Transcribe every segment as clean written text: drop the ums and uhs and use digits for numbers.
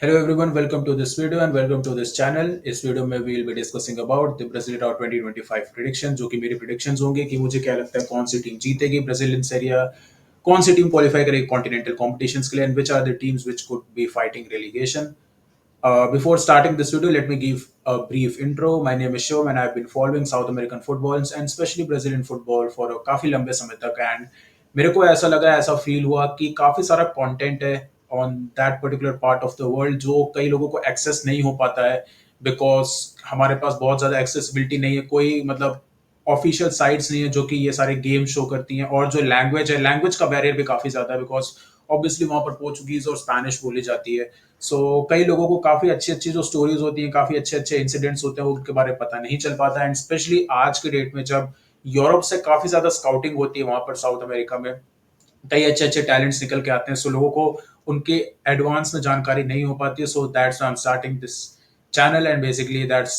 Hello everyone, welcome to this video and welcome to this channel. इस video में we will be discussing about the Brazil Tour 2025 prediction, जो कि मेरी predictions होंगे कि मुझे क्या लगता है कौन सी टीम जीतेगी ब्राजीलियन सीरिया, कौन सी टीम क्वालिफाई करेगी कॉन्टिनेंटल कॉम्पिटिशंस के लिए and which are the teams which could be fighting relegation. Before starting this video, let me give a brief intro. My name is Shivam and I've been following South American footballs and especially Brazilian football for a काफी लंबे समय तक and मेरे को ऐसा लगा ऐसा feel हुआ कि काफी सारा कंटेंट है on that particular part of the world जो कई लोगों को एक्सेस नहीं हो पाता है बिकॉज हमारे पास बहुत ज्यादा एक्सेसिबिलिटी नहीं है कोई मतलब ऑफिशियल साइट्स नहीं है जो कि ये सारे गेम शो करती हैं और जो लैंग्वेज है लैंग्वेज का बैरियर भी काफी ज्यादा है बिकॉज ऑब्वियसली वहां पर पोर्चुगीज और स्पेनिश बोली जाती है सो कई लोगों को काफी अच्छी अच्छी जो स्टोरीज होती हैं काफी अच्छे अच्छे इंसिडेंट्स होते हैं उनके बारे में पता नहीं चल पाता एंड स्पेशली आज के डेट में जब यूरोप से काफी ज्यादा स्काउटिंग होती है वहां पर साउथ अमेरिका में कई अच्छे अच्छे टैलेंट्स निकल के आते हैं सो लोगों को उनके एडवांस में जानकारी नहीं हो पाती है so that's I am starting this channel and basically that's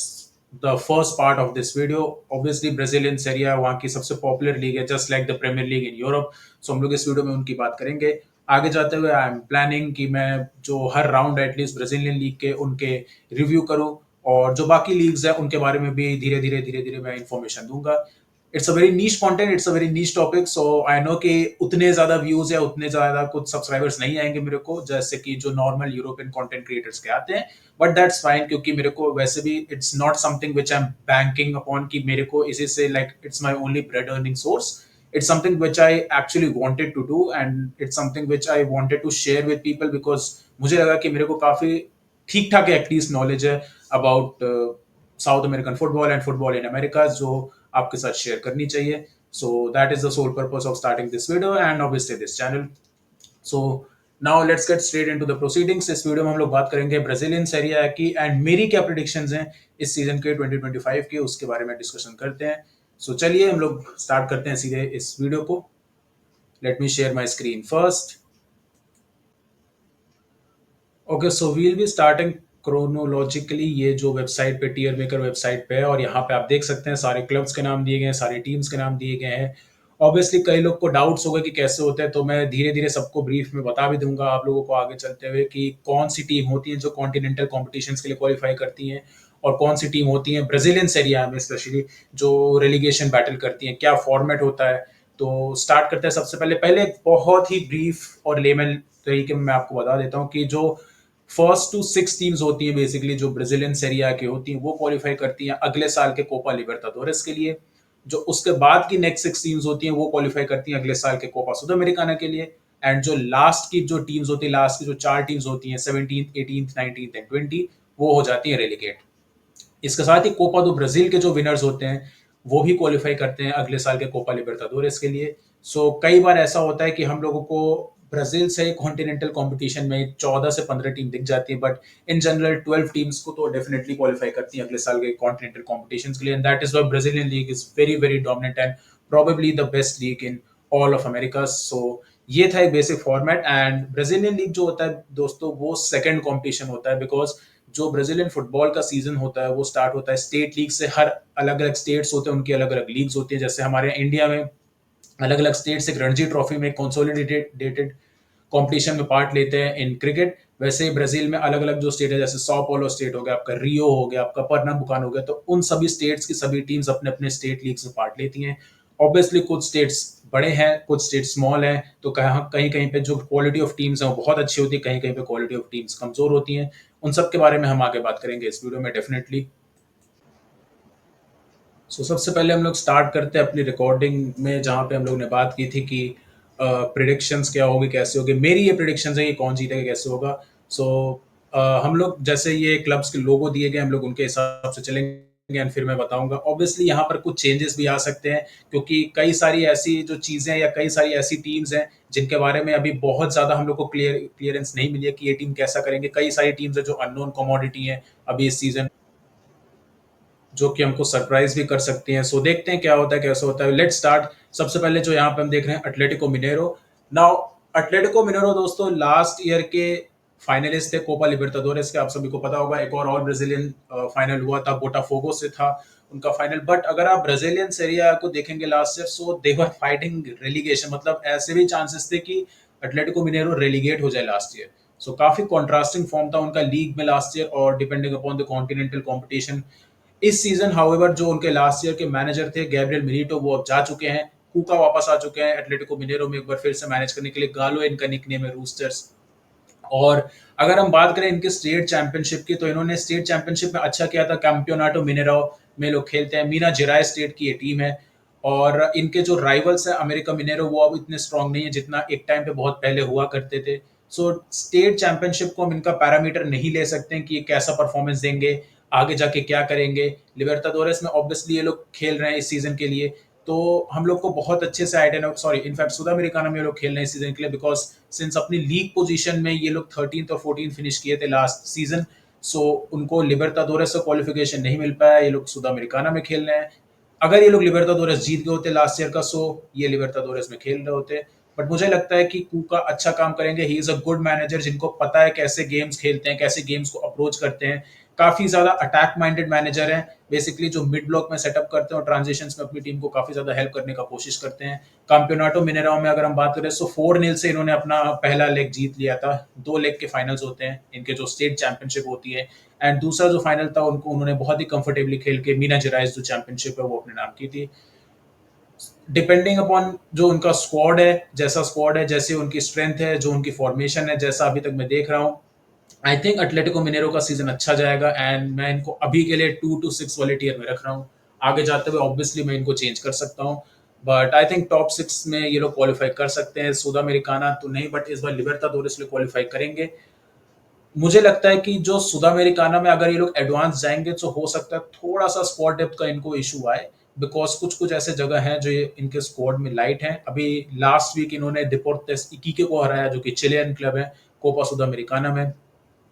the first part of this video obviously Brazilian Serie A वहाँ की सबसे पॉपुलर लीग है just like the Premier League in Europe so हम लोग इस वीडियो में उनकी बात करेंगे आगे जाते हुए आई एम प्लानिंग कि मैं जो हर राउंड एटलीस्ट ब्राजीलियन लीग के उनके रिव्यू करूं और जो बाकी लीग्स हैं उनके बारे में भी धीरे धीरे मैं इन्फॉर्मेशन दूंगा it's a very niche content it's a very niche topic so I know कि उतने ज्यादा व्यूज या उतने ज्यादा कुछ सब्सक्राइबर्स नहीं आएंगे मेरे को जैसे कि जो नॉर्मल यूरोपियन कंटेंट क्रिएटर्स के आते हैं बट दैट्स फाइन क्योंकि मेरे को वैसे भी it's not something which I am banking upon कि मेरे को इसी से like it's my only bread earning source it's something which I actually wanted to do and it's something which I wanted to share with people because मुझे लगा कि मेरे को काफी ठीक ठाक एटलीस्ट नॉलेज है about South American football and football in America जो आपके साथ शेयर करनी चाहिए so that is the sole purpose of starting this video and obviously this channel so now let's get straight into the proceedings इस video में हम लोग बात करेंगे ब्राजीलियन सीरिया की एंड मेरी क्या प्रेडिक्शंस हैं इस सीजन के 2025 के उसके बारे में डिस्कशन करते हैं सो चलिए हम लोग स्टार्ट करते हैं सीधे इस वीडियो को let me share my screen first okay so we'll be starting chronologically ये जो वेबसाइट पे टीयर मेकर वेबसाइट पे है और यहाँ पे आप देख सकते हैं सारे क्लब्स के नाम दिए गए हैं सारी टीम्स के नाम दिए गए हैं ऑब्वियसली कई लोग को डाउट्स होगा कि कैसे होते हैं तो मैं धीरे धीरे सबको ब्रीफ में बता भी दूंगा आप लोगों को आगे चलते हुए कि कौन सी टीम होती है जो कॉन्टिनेंटल कॉम्पिटिशन्स के लिए क्वालिफाई करती हैं और कौन सी टीम होती है ब्राजीलियन सीरिया में स्पेशली जो रेलीगेशन बैटल करती हैं क्या फॉर्मेट होता है तो स्टार्ट करते हैं सबसे पहले पहले एक बहुत ही ब्रीफ और लेमन तरीके में मैं आपको बता देता हूँ कि जो फर्स्ट टू सिक्स टीम्स होती हैं बेसिकली जो ब्राजीलियन सीरिया की होती हैं वो क्वालिफाई करती हैं अगले साल के कोपा लिबर्टाडोरेस के लिए जो उसके बाद की नेक्स्ट सिक्स टीम्स होती हैं वो क्वालिफाई करती हैं अगले साल के कोपा सुद अमेरिकाना के लिए एंड जो लास्ट की जो टीम्स होती है लास्ट की जो चार टीम्स होती हैं 17th 18th 19th एंड 20 वो हो जाती हैं रेलिगेट इसके साथ ही कोपा दो ब्राजील के जो विनर्स होते हैं वो भी क्वालिफाई करते हैं अगले साल के कोपा लिबर्टाडोरेस के लिए सो कई बार ऐसा होता है कि हम लोगों को ब्राजील से कॉन्टिनेंटल कंपटीशन में 14 से 15 टीम दिख जाती है बट इन जनरल 12 टीम्स को तो डेफिनेटली क्वालिफाई करती हैं अगले साल के कॉन्टिनेंटल कंपटीशन के लिए and that is why Brazilian league is very very dominant and probably the best league in all of America so ये था एक basic format and Brazilian league जो होता है दोस्तों वो सेकंड कंपटीशन होता है बिकॉज जो ब्राजीलियन फुटबॉल का सीजन होता है वो स्टार्ट होता है स्टेट लीग से हर अलग अलग स्टेट्स होते हैं उनकी अलग अलग लीग्स होती है जैसे हमारे इंडिया में अलग अलग स्टेट्स एक रणजी ट्रॉफी में कंसोलिडेटेड कंपटीशन में पार्ट लेते हैं इन क्रिकेट वैसे ही ब्राजील में अलग अलग जो स्टेट है जैसे सौ पोलो स्टेट हो गया आपका रियो हो गया आपका पर्नाबुकान हो गया तो उन सभी स्टेट्स की सभी टीम्स अपने अपने स्टेट लीग्स में पार्ट लेती हैं ऑब्वियसली कुछ स्टेट्स बड़े हैं कुछ स्टेट स्मॉल हैं तो कहीं कहीं पे जो क्वालिटी ऑफ टीम्स है वो बहुत अच्छी होती है कहीं कहीं पे क्वालिटी ऑफ टीम्स कमजोर होती हैं उन सब के बारे में हम आगे बात करेंगे इस वीडियो में डेफिनेटली सबसे पहले हम लोग स्टार्ट करते हैं अपनी रिकॉर्डिंग में जहाँ पे हम लोग ने बात की थी कि प्रिडिक्शंस क्या होगी कैसे होगी मेरी ये प्रिडिक्शंस है कि कौन जीतेगा कैसे होगा सो हम लोग जैसे ये क्लब्स के लोगो दिए गए हम लोग उनके हिसाब से चलेंगे एंड फिर मैं बताऊंगा ऑब्वियसली यहाँ पर कुछ चेंजेस भी आ सकते हैं क्योंकि कई सारी ऐसी जो चीजें या कई सारी ऐसी टीम्स हैं जिनके बारे में अभी बहुत ज्यादा हम लोग को क्लियरेंस नहीं मिली है कि ये टीम कैसा करेंगे कई सारी टीम्स है जो अननोन कमोडिटी है अभी इस सीजन जो कि हमको सरप्राइज भी कर सकती हैं सो देखते हैं क्या होता है कैसे होता है लेट स्टार्ट सबसे पहले जो यहाँ पे हम देख रहे हैं एटलेटिको मिनेरो नाउ एटलेटिको मिनेरो दोस्तों लास्ट ईयर के फाइनलिस्ट थे कोपा लिबर्टाडोरेस के आप सभी को पता होगा एक और ऑल ब्राजीलियन फाइनल हुआ था बोटाफोगो से था उनका फाइनल बट अगर आप ब्राजीलियन सीरिया को देखेंगे last year so they were fighting relegation मतलब ऐसे भी चांसेस थे कि एटलेटिको मिनेरो रेलीगेट हो जाए लास्ट ईयर सो काफी कॉन्ट्रास्टिंग फॉर्म था उनका लीग में लास्ट ईयर और depending upon the continental competition. इस सीजन हाउएवर जो उनके लास्ट ईयर के मैनेजर थे गैब्रियल मिलीटो वो अब जा चुके हैं, कुका वापस आ चुके हैं एटलेटिको मिनेरो में एक बार फिर से मैनेज करने के लिए, गालो इनका निकनेम है रूस्टर्स। और अगर हम बात करें इनके स्टेट चैंपियनशिप की तो इन्होंने स्टेट चैंपियनशिप में अच्छा किया था, कैंपियोनाटो मिनेरो में लोग खेलते हैं, मीना जेराइस स्टेट की ये टीम है। और इनके जो राइवल्स है अमेरिका मिनेरो वो अब इतने स्ट्रांग नहीं है जितना एक टाइम पे बहुत पहले हुआ करते थे। सो स्टेट चैंपियनशिप को हम इनका पैरामीटर नहीं ले सकते हैं कि ये कैसा परफॉर्मेंस देंगे, आगे जाके क्या करेंगे। लिबर्टाडोरेस में ऑब्वियसली ये लोग खेल रहे हैं इस सीजन के लिए, तो हम लोग को बहुत अच्छे से आइडिया, सॉरी इनफैक्ट सुदा अमेरिकाना में ये लोग खेल रहे हैं इस सीजन के लिए, बिकॉज सिंस अपनी लीग पोजीशन में ये लोग 13th और 14th फिनिश किए थे लास्ट सीजन। सो उनको लिबर्टाडोरेस से क्वालिफिकेशन नहीं मिल पाया, ये लोग सुदा अमेरिकाना में खेल रहे हैं। अगर ये लोग लिबर्टाडोरेस जीत गए होते लास्ट ईयर का, सो ये लिबर्टाडोरेस में खेल रहे होते। बट मुझे लगता है कि कुका अच्छा काम करेंगे, ही इज अ गुड मैनेजर जिनको पता है कैसे गेम्स खेलते हैं, कैसे गेम्स को अप्रोच करते हैं। काफी ज्यादा अटैक माइंडेड मैनेजर हैं, बेसिकली जो मिड ब्लॉक में सेटअप करते हैं और ट्रांजिशंस में अपनी टीम को काफी ज्यादा हेल्प करने का कोशिश करते हैं। कैंपियोनाटो मिनेराओ में अगर हम बात करें तो 4-0 से इन्होंने अपना पहला लेग जीत लिया था। 2 लेग के फाइनल्स होते हैं इनके जो स्टेट चैंपियनशिप होती है, एंड दूसरा जो फाइनल था उनको उन्होंने बहुत ही कंफर्टेबली खेल के मीना जेराइज जो चैंपियनशिप है वो अपने नाम की थी। डिपेंडिंग अपॉन जो उनका स्क्वाड है, जैसा स्क्वाड है, जैसे उनकी स्ट्रेंथ है, जो उनकी फॉर्मेशन है, जैसा अभी तक मैं देख रहा हूँ, आई थिंक एटलेटिको मिनेरो का सीजन अच्छा जाएगा एंड मैं इनको अभी के लिए 2 to 6 वाले टीयर में रख रहा हूँ। आगे जाते हुए ऑब्वियसली मैं इनको चेंज कर सकता हूँ, बट आई थिंक टॉप 6 में ये लोग क्वालिफाई कर सकते हैं। सुदा अमेरिकाना तो नहीं, बट इस बार लिबर्टाडोरेस लिए क्वालिफाई करेंगे। मुझे लगता है कि जो सुदा अमेरिकाना में अगर ये लोग एडवांस जाएंगे तो हो सकता है थोड़ा सा स्क्वाड डेप्थ का इनको इशू आए, बिकॉज कुछ कुछ ऐसे जगह हैं जो ये इनके स्क्वाड में लाइट हैं। अभी लास्ट वीक इन्होंने डिपोर्टेस इquique को हराया जो कि चिलियन क्लब है, कोपा सुदा अमेरिकाना में।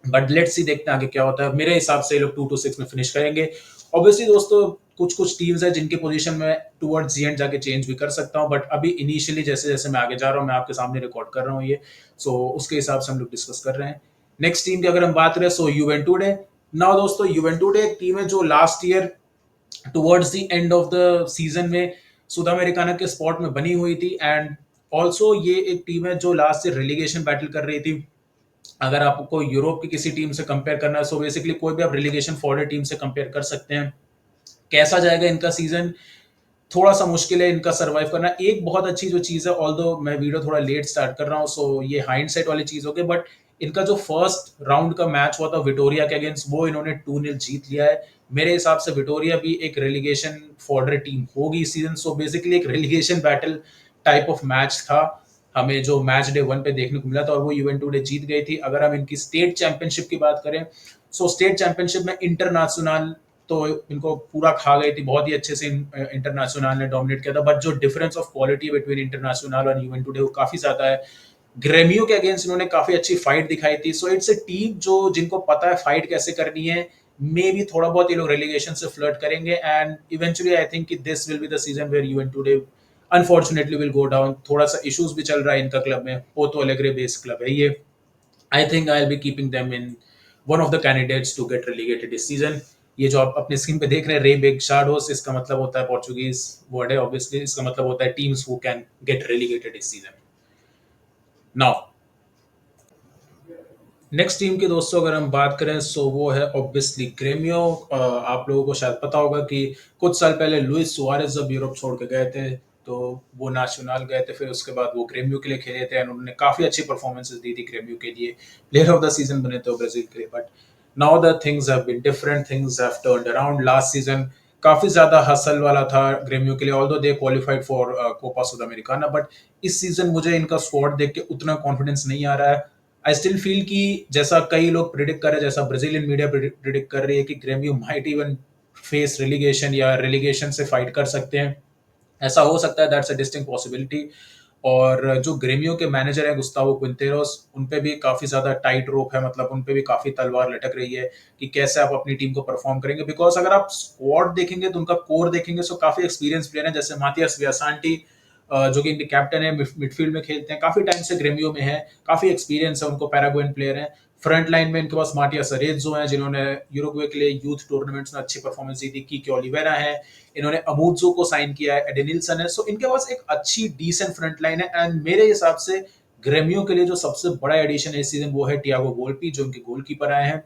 बट लेट्स सी, देखते हैं आगे क्या होता है। मेरे हिसाब से ये लोग 2 to 6 में फिनिश करेंगे। ऑब्वियसली दोस्तों कुछ कुछ टीम्स है जिनकी पोजीशन में टुवर्ड्स दी एंड जाके चेंज भी कर सकता हूँ, बट अभी इनिशियली जैसे जैसे मैं आगे जा रहा हूँ, मैं आपके सामने रिकॉर्ड कर रहा हूँ ये, सो उसके हिसाब से हम लोग डिस्कस कर रहे हैं। नेक्स्ट टीम की अगर हम बात करें सो यूवेंटुड है। नाउ दोस्तों यूवेंटुड एक टीम है जो last year towards the end of the season में सुदा अमेरिकाना के स्पॉट में बनी हुई थी, एंड ऑल्सो ये एक टीम है जो लास्ट ईयर रेलीगेशन बैटल कर रही थी। अगर आपको यूरोप की किसी टीम से कंपेयर करना है, सो बेसिकली कोई भी आप रिलीगेशन फॉरवर्ड टीम से कंपेयर कर सकते हैं। कैसा जाएगा इनका सीजन, थोड़ा सा मुश्किल है इनका सरवाइव करना। एक बहुत अच्छी जो चीज है, ऑल्दो मैं वीडियो थोड़ा लेट स्टार्ट कर रहा हूँ, सो ये हाइंडसाइट वाली चीज हो गई, बट इनका जो फर्स्ट राउंड का मैच हुआ था विटोरिया के अगेंस्ट, वो इन्होंने 2-0 जीत लिया है। मेरे हिसाब से विटोरिया भी एक रेलीगेशन फॉरवर्ड टीम होगी इस सीजन, सो बेसिकली एक relegation battle type of match था हमें जो मैच डे 1 पे देखने को मिला था, और वो यूवेंटुस जीत गई थी। अगर हम इनकी स्टेट चैंपियनशिप की बात करें, सो स्टेट चैंपियनशिप में इंटरनेशनल तो इनको पूरा खा गई थी, बहुत ही अच्छे से इंटरनेशनल ने डोमिनेट किया था, बट जो difference of quality between international और यूवेंटुस वो काफी ज्यादा है। ग्रेमियो के अगेंस्ट इन्होंने काफी अच्छी फाइट दिखाई थी, सो इट्स ए टीम जो जिनको पता है फाइट कैसे करनी है। मे भी थोड़ा बहुत ये लोग रेलीगेशन से फ्लर्ट करेंगे, and eventually I think this will be the season where Juventus unfortunately will go down. थोड़ा सा इश्यूज भी चल रहा है इनका क्लब में, पोर्तो एलेग्रे बेस्ड क्लब है ये। I think I will be keeping them in one of the candidates to get relegated इस सीजन। ये जो आप अपने स्क्रीन पे देख रहे हैं रे बिग शाडोस, इसका मतलब होता है पोर्चुगीज वर्ड है ऑब्वियसली, इसका मतलब होता है teams who can get relegated इस सीजन। नाउ नेक्स्ट टीम के दोस्तों अगर हम बात करें सो वो है ऑब्वियसली ग्रेमियो। आप लोगों को शायद पता होगा कि कुछ साल पहले लुइस सुआरेज जब यूरोप छोड़ के गए थे तो वो नेशनल गए थे, फिर उसके बाद वो ग्रेमियो के लिए खेले थे, उन्होंने काफी अच्छी परफॉर्मेंसेस दी थी ग्रेमियो के लिए, प्लेयर ऑफ द सीजन बने थे ब्राजील के लिए। But now the things have been different, things have turned around. Last season काफी ज्यादा हसल वाला था ग्रेमियो के लिए, although they qualified for Copa Sudamericana, but इस सीजन मुझे इनका स्क्वाड देख के उतना कॉन्फिडेंस नहीं आ रहा है। आई स्टिल फील कि जैसा कई लोग प्रिडिक्ट कर रहे हैं, जैसा ब्राजीलियन मीडिया प्रिडिक्ट कर रही है कि Gremio might even face relegation या रेलीगेशन से फाइट कर सकते हैं, ऐसा हो सकता है, दैट्स अ डिस्टिंक्ट पॉसिबिलिटी। और जो ग्रेमियो के मैनेजर है गुस्तावो क्विंटेरोस, उन पे भी काफी ज्यादा टाइट रोप है, मतलब उन पे भी काफी तलवार लटक रही है कि कैसे आप अपनी टीम को परफॉर्म करेंगे। बिकॉज अगर आप स्क्वाड देखेंगे तो उनका कोर देखेंगे तो काफी एक्सपीरियंस प्लेयर है, जैसे मातियास वियासांटी जो कि इनके कैप्टन है, मिडफील्ड में खेलते हैं, काफी टाइम से ग्रेमियो में है, काफी एक्सपीरियंस है उनको, पैराग्वेन प्लेयर है। फ्रंट लाइन में इनके पास माटियास अरेजो हैं जिन्होंने यूरुग्वे के लिए यूथ टूर्नामेंट्स में अच्छी परफॉर्मेंस दी थी, कीके ओलिवेरा है, इन्होंने अमूजो को साइन किया है, एडेनिल्सन है, सो इनके पास एक अच्छी डीसेंट फ्रंट लाइन है। एंड मेरे हिसाब से ग्रेमियो के लिए जो सबसे बड़ा एडिशन है इस सीजन वो है टियागो वोल्पी, जो उनके गोलकीपर आए हैं।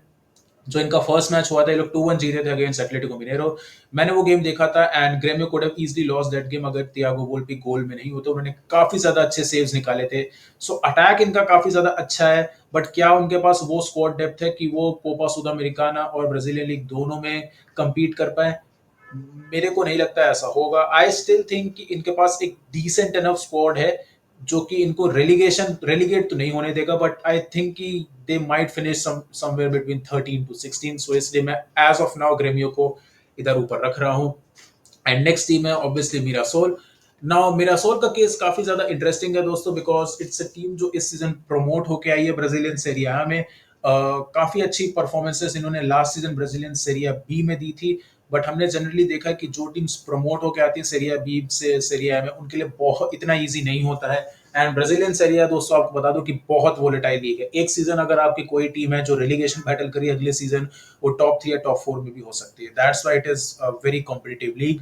जो इनका फर्स्ट मैच हुआ था, ये लोग 2-1 जीते थे अगेंस्ट एटलेटिको मिनेरो। मैंने वो गेम देखा था and Gremio could have easily lost that game अगर थियागो वोल्पी गोल में नहीं होते। उन्होंने काफी ज्यादा अच्छे सेव्स निकाले थे। सो अटैक इनका काफी ज्यादा अच्छा है, बट क्या उनके पास वो स्क्वाड डेप्थ है कि वो कोपा सुद अमेरिकाना और ब्राजीलियन लीग दोनों में compete कर पाए? मेरे को नहीं लगता ऐसा होगा। आई स्टिल थिंक कि इनके पास एक डिसेंट इनफ स्क्वाड है जो कि इनको रेलीगेट तो नहीं होने देगा, बट आई थिंक कि they might finish somewhere between 13 to 16। सो इसलिए मैं एज ऑफ नाउ ग्रेमियो को इधर ऊपर रख रहा हूँ। एंड नेक्स्ट टीम है ऑब्वियसली मिरासोल। नाउ मिरासोल का केस काफी ज्यादा इंटरेस्टिंग है दोस्तों, बिकॉज इट्स अ टीम जो इस सीजन प्रमोट होके आई है ब्राजीलियन सेरिया में। काफी अच्छी परफॉर्मेंसेस इन्होंने लास्ट सीजन ब्राजीलियन सेरिया बी में दी थी, बट हमने जनरली देखा है कि जो टीम्स प्रमोट होके आती है सेरिया बी से सेरिया में, उनके लिए बहुत इतना इजी नहीं होता है। एंड ब्राजीलियन सेरिया दोस्तों आपको बता दो कि बहुत वोलेटाइल लीग है। एक सीजन अगर आपकी कोई टीम है जो रेलीगेशन बैटल करी, अगले सीजन वो टॉप 3 या टॉप 4 में भी हो सकती है। That's why it is a very competitive league.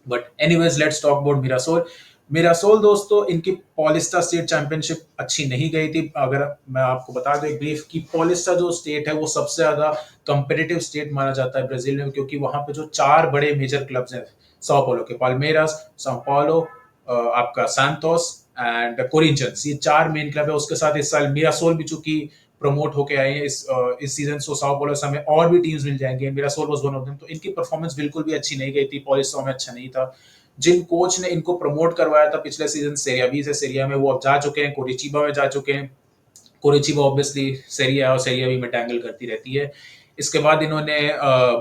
But anyways let's talk about Mirassol. Mirassol दोस्तों, इनकी पॉलिस्टा स्टेट चैंपियनशिप अच्छी नहीं गई थी। अगर मैं आपको बता दूं एक ब्रीफ कि पॉलिस्टा जो स्टेट है वो सबसे ज्यादा कंपेटिटिव स्टेट माना जाता है ब्राजील में, क्योंकि वहां पे जो 4 बड़े मेजर क्लब्स हैं sao paulo के, पाल्मेरास, sao paulo, आपका सैंतोस एंड कोरिंथियंस, ये 4 मेन क्लब है। उसके साथ इस साल मिरासोल भी चूंकि प्रमोट होके आए हैं इस सीजन, सो sao paulo से हमें और भी टीम्स मिल जाएंगे। मिरासोल वाज वन ऑफ देम। तो इनकी परफॉर्मेंस बिल्कुल भी अच्छी नहीं गई थी, पॉलिस्टा में अच्छा नहीं था। जिन कोच ने इनको प्रमोट करवाया था पिछले सीजन सेरिया बी से सेरिया में, वो अब जा चुके हैं, कोरिचिबा में जा चुके हैं। कोरिचिबा ऑब्वियसली सेरिया और सेरिया बी में टैंगल करती रहती है। इसके बाद इन्होंने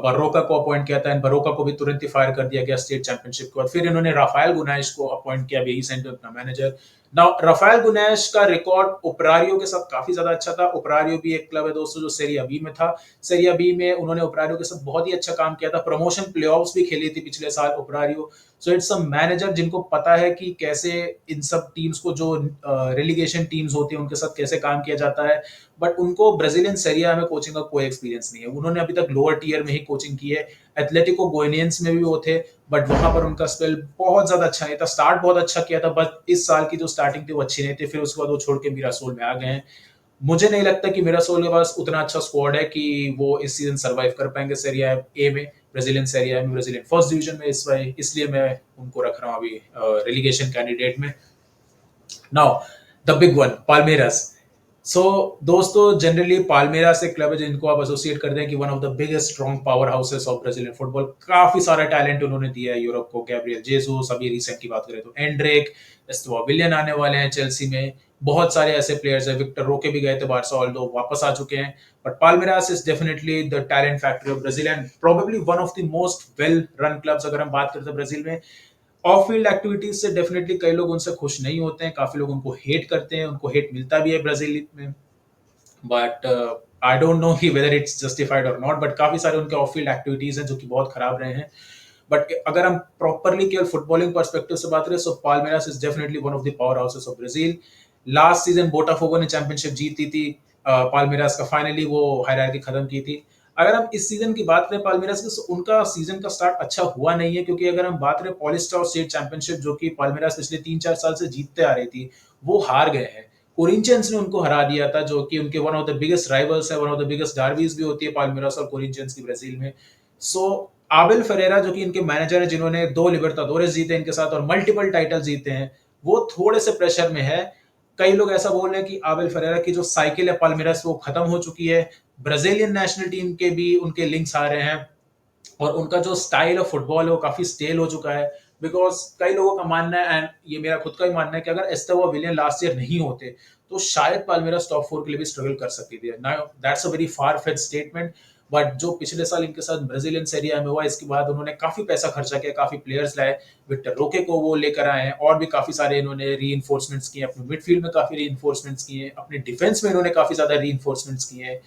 बरोका को अपॉइंट किया था, एंड बरोका को भी तुरंत ही फायर कर दिया गया स्टेट चैंपियनशिप के बाद। फिर इन्होंने राफेल गुनाइश को अपॉइंट किया यही सेंटर अपना मैनेजर। नाउ राफेल गुनाइश का रिकॉर्ड ओपरारियो के साथ काफी ज्यादा अच्छा था। ओपरारियो भी एक क्लब है दोस्तों जो सेरिया बी में था। सेरिया बी में उन्होंने ओपरारियो के साथ बहुत ही अच्छा काम किया था। प्रमोशन प्लेऑफ्स भी खेली थी पिछले साल ओपरारियो। सो इट्स अ मैनेजर जिनको पता है कि कैसे इन सब टीम्स को, जो रेलीगेशन टीम्स होती है, उनके साथ कैसे काम किया जाता है। बट उनको ब्राजीलियन सेरिया में कोचिंग का कोई एक्सपीरियंस नहीं है। उन्होंने अभी तक लोअर टियर में ही कोचिंग की है। एथलेटिको गोइनियंस में भी वो थे, बट वहां पर उनका स्पेल बहुत ज्यादा अच्छा नहीं था। स्टार्ट बहुत अच्छा किया था, बट इस साल की जो स्टार्टिंग थी वो अच्छी नहीं थी। फिर उसके बाद वो छोड़ के मिरासोल में आ गए हैं। मुझे नहीं लगता कि मिरासोल के पास उतना अच्छा स्क्वाड है कि वो इस सीजन सर्वाइव कर पाएंगे सेरिया ए में, ब्राजीलियन सेरिया में, ब्राजीलियन फर्स्ट डिवीजन में। इसलिए मैं उनको रख रहा हूँ अभी रेलीगेशन कैंडिडेट में। Now the big one, Palmeiras. So दोस्तों, जनरली पाल्मेरास एक क्लब है जिनको आप एसोसिएट करते हैं कि one of the biggest strong power houses of Brazilian football. काफी सारा टैलेंट उन्होंने दिया है यूरोप को। गैब्रियल जेसूस, अभी रिसेंट की बात करें तो एंड्रिक, एस्टुआ विलियन आने वाले हैं चेल्सी में। बहुत सारे ऐसे प्लेयर्स हैं। विक्टर रोके भी गए थे बारसा, ऑल्दो वापस आ चुके हैं। But Palmeiras is definitely the talent factory of Brazil and probably one of the most well run clubs अगर हम बात करते हैं ब्राजील में। ऑफ फील्ड एक्टिविटीज से डेफिनेटली कई लोग उनसे खुश नहीं होते हैं, काफी लोग उनको हेट करते हैं, उनको हेट मिलता भी है ब्राजील में। बट आई डोंट नो कि वेदर इट्स जस्टिफाइड और नॉट, बट काफी सारे उनके ऑफ फील्ड एक्टिविटीज हैं जो कि बहुत खराब रहे हैं। बट अगर हम प्रॉपरली केवल फुटबॉलिंग पर्सपेक्टिव से बात करें, so Palmeiras is definitely one of the powerhouses of Brazil. Last season Botafogo ने चैंपियनशिप जीती थी पाल्मेरास का, फाइनली वो हायरार्की खत्म की थी। अगर हम इस सीजन की बात करें पाल्मेरास की, तो उनका सीजन का स्टार्ट अच्छा हुआ नहीं है, क्योंकि अगर हम बात करें पॉलिस्टा और स्टेट चैंपियनशिप जो कि पाल्मेरास पिछले 3-4 साल से जीतते आ रही थी, वो हार गए हैं। कोरिंथियंस ने उनको हरा दिया था, जो कि उनके one of the biggest rivals है, वन ऑफ द बिगेस्ट डार्बीज भी होती है पाल्मेरास और कोरिंथियंस की ब्राजील में। सो आबेल फरेरा जो कि इनके मैनेजर है, जिन्होंने 2 लिबर्टाडोरेस जीते इनके साथ और मल्टीपल टाइटल जीते हैं, वो थोड़े से प्रेशर में है। कई लोग ऐसा बोल रहे हैं कि आबेल फरेरा की जो साइकिल है पाल्मेरास वो खत्म हो चुकी है। ब्राजीलियन नेशनल टीम के भी उनके लिंक्स आ रहे हैं, और उनका जो स्टाइल ऑफ फुटबॉल है वो काफी स्टेल हो चुका है। बिकॉज कई लोगों का मानना है, एंड ये मेरा खुद का ही मानना है, कि अगर एस्तेवो विलियन लास्ट ईयर नहीं होते तो शायद पाल्मेरास टॉप 4 के लिए भी स्ट्रगल कर सकती थी। Now that's a very far fetch statement, but जो पिछले साल इनके साथ ब्राजीलियन सेरिया में हुआ, इसके बाद उन्होंने काफी पैसा खर्चा किया, काफी प्लेयर्स लाए। विक्टर रोके को वो लेकर आए हैं, और भी काफी सारे इन्होंने री किए, अपने मिडफील्ड में काफी री किए, अपने डिफेंस में इन्होंने काफी ज्यादा री किए हैं।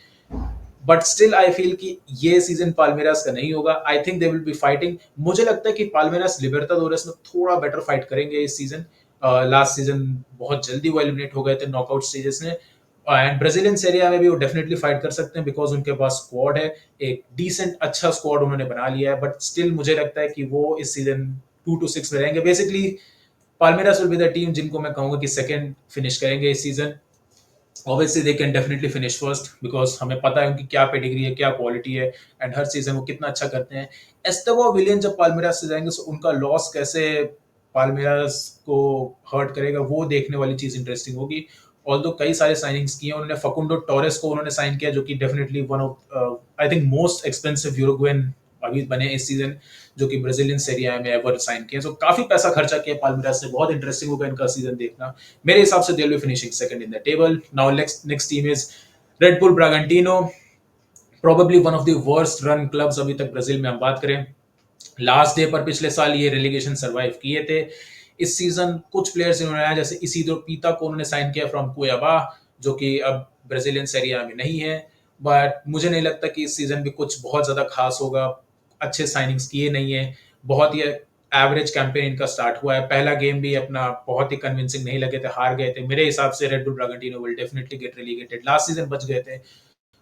बट स्टिल आई फील कि ये सीजन पाल्मेरास का नहीं होगा। I think they will B fighting. मुझे लगता है कि पाल्मेरास लिबर्टाडोरेस में थोड़ा बेटर फाइट करेंगे इस सीजन। लास्ट सीजन बहुत जल्दी वो एलिमिनेट हो गए थे नॉकआउट स्टेजेस में, एंड ब्राजीलियन सेरिया में भी वो डेफिनेटली फाइट कर सकते हैं, बिकॉज उनके पास स्क्वाड है, एक डिसेंट अच्छा स्क्वाड उन्होंने बना लिया है। बट स्टिल मुझे लगता है कि वो इस सीजन 2 to 6 में रहेंगे। Basically Palmeiras will be the team जिनको मैं कहूंगा कि सेकंड फिनिश करेंगे इस season. Obviously they can definitely finish first because हमें पता है उनकी क्या पेडिग्री है, क्या क्वालिटी है, एंड हर सीजन वो कितना अच्छा करते हैं। एस्टेबो विलियन जब पाल्मेरास से जाएंगे तो उनका लॉस कैसे पाल्मेरास को हर्ट करेगा, वो देखने वाली चीज इंटरेस्टिंग होगी। ऑल्दो कई सारे साइनिंग्स किए उन्होंने, फकुंडो टोरेस को उन्होंने साइन किया जो कि definitely one of I think most expensive Uruguayan अभी बने इस सीजन, जो कि ब्राजीलियन सीरी ए में एवर साइन किए। सो काफी पैसा खर्चा किया पाल्मेरास ने, बहुत इंटरेस्टिंग होगा इनका सीजन देखना। मेरे हिसाब से they'll be finishing second in the table. Now next team is Red Bull Bragantino, probably one of the worst run clubs अभी तक ब्राजील में हम बात करें। लास्ट डे पर पिछले साल ये रेलीगेशन सरवाइव किए थे। इस सीजन कुछ प्लेयर्स इन्होंने आया, जैसे इसीदो पीता को उन्होंने साइन किया फ्रॉम कुयाबा, जो कि अब ब्राजीलियन सेरिया में नहीं है। बट मुझे नहीं लगता कि इस सीजन भी कुछ बहुत ज्यादा खास होगा, अच्छे साइनिंग्स किए नहीं है, बहुत ही एवरेज कैंपेन इनका स्टार्ट हुआ है। पहला गेम भी अपना बहुत ही कन्विंसिंग नहीं लगे थे, हार गए थे। मेरे हिसाब से Red Bull Bragantino will definitely get relegated. Last season बच गए थे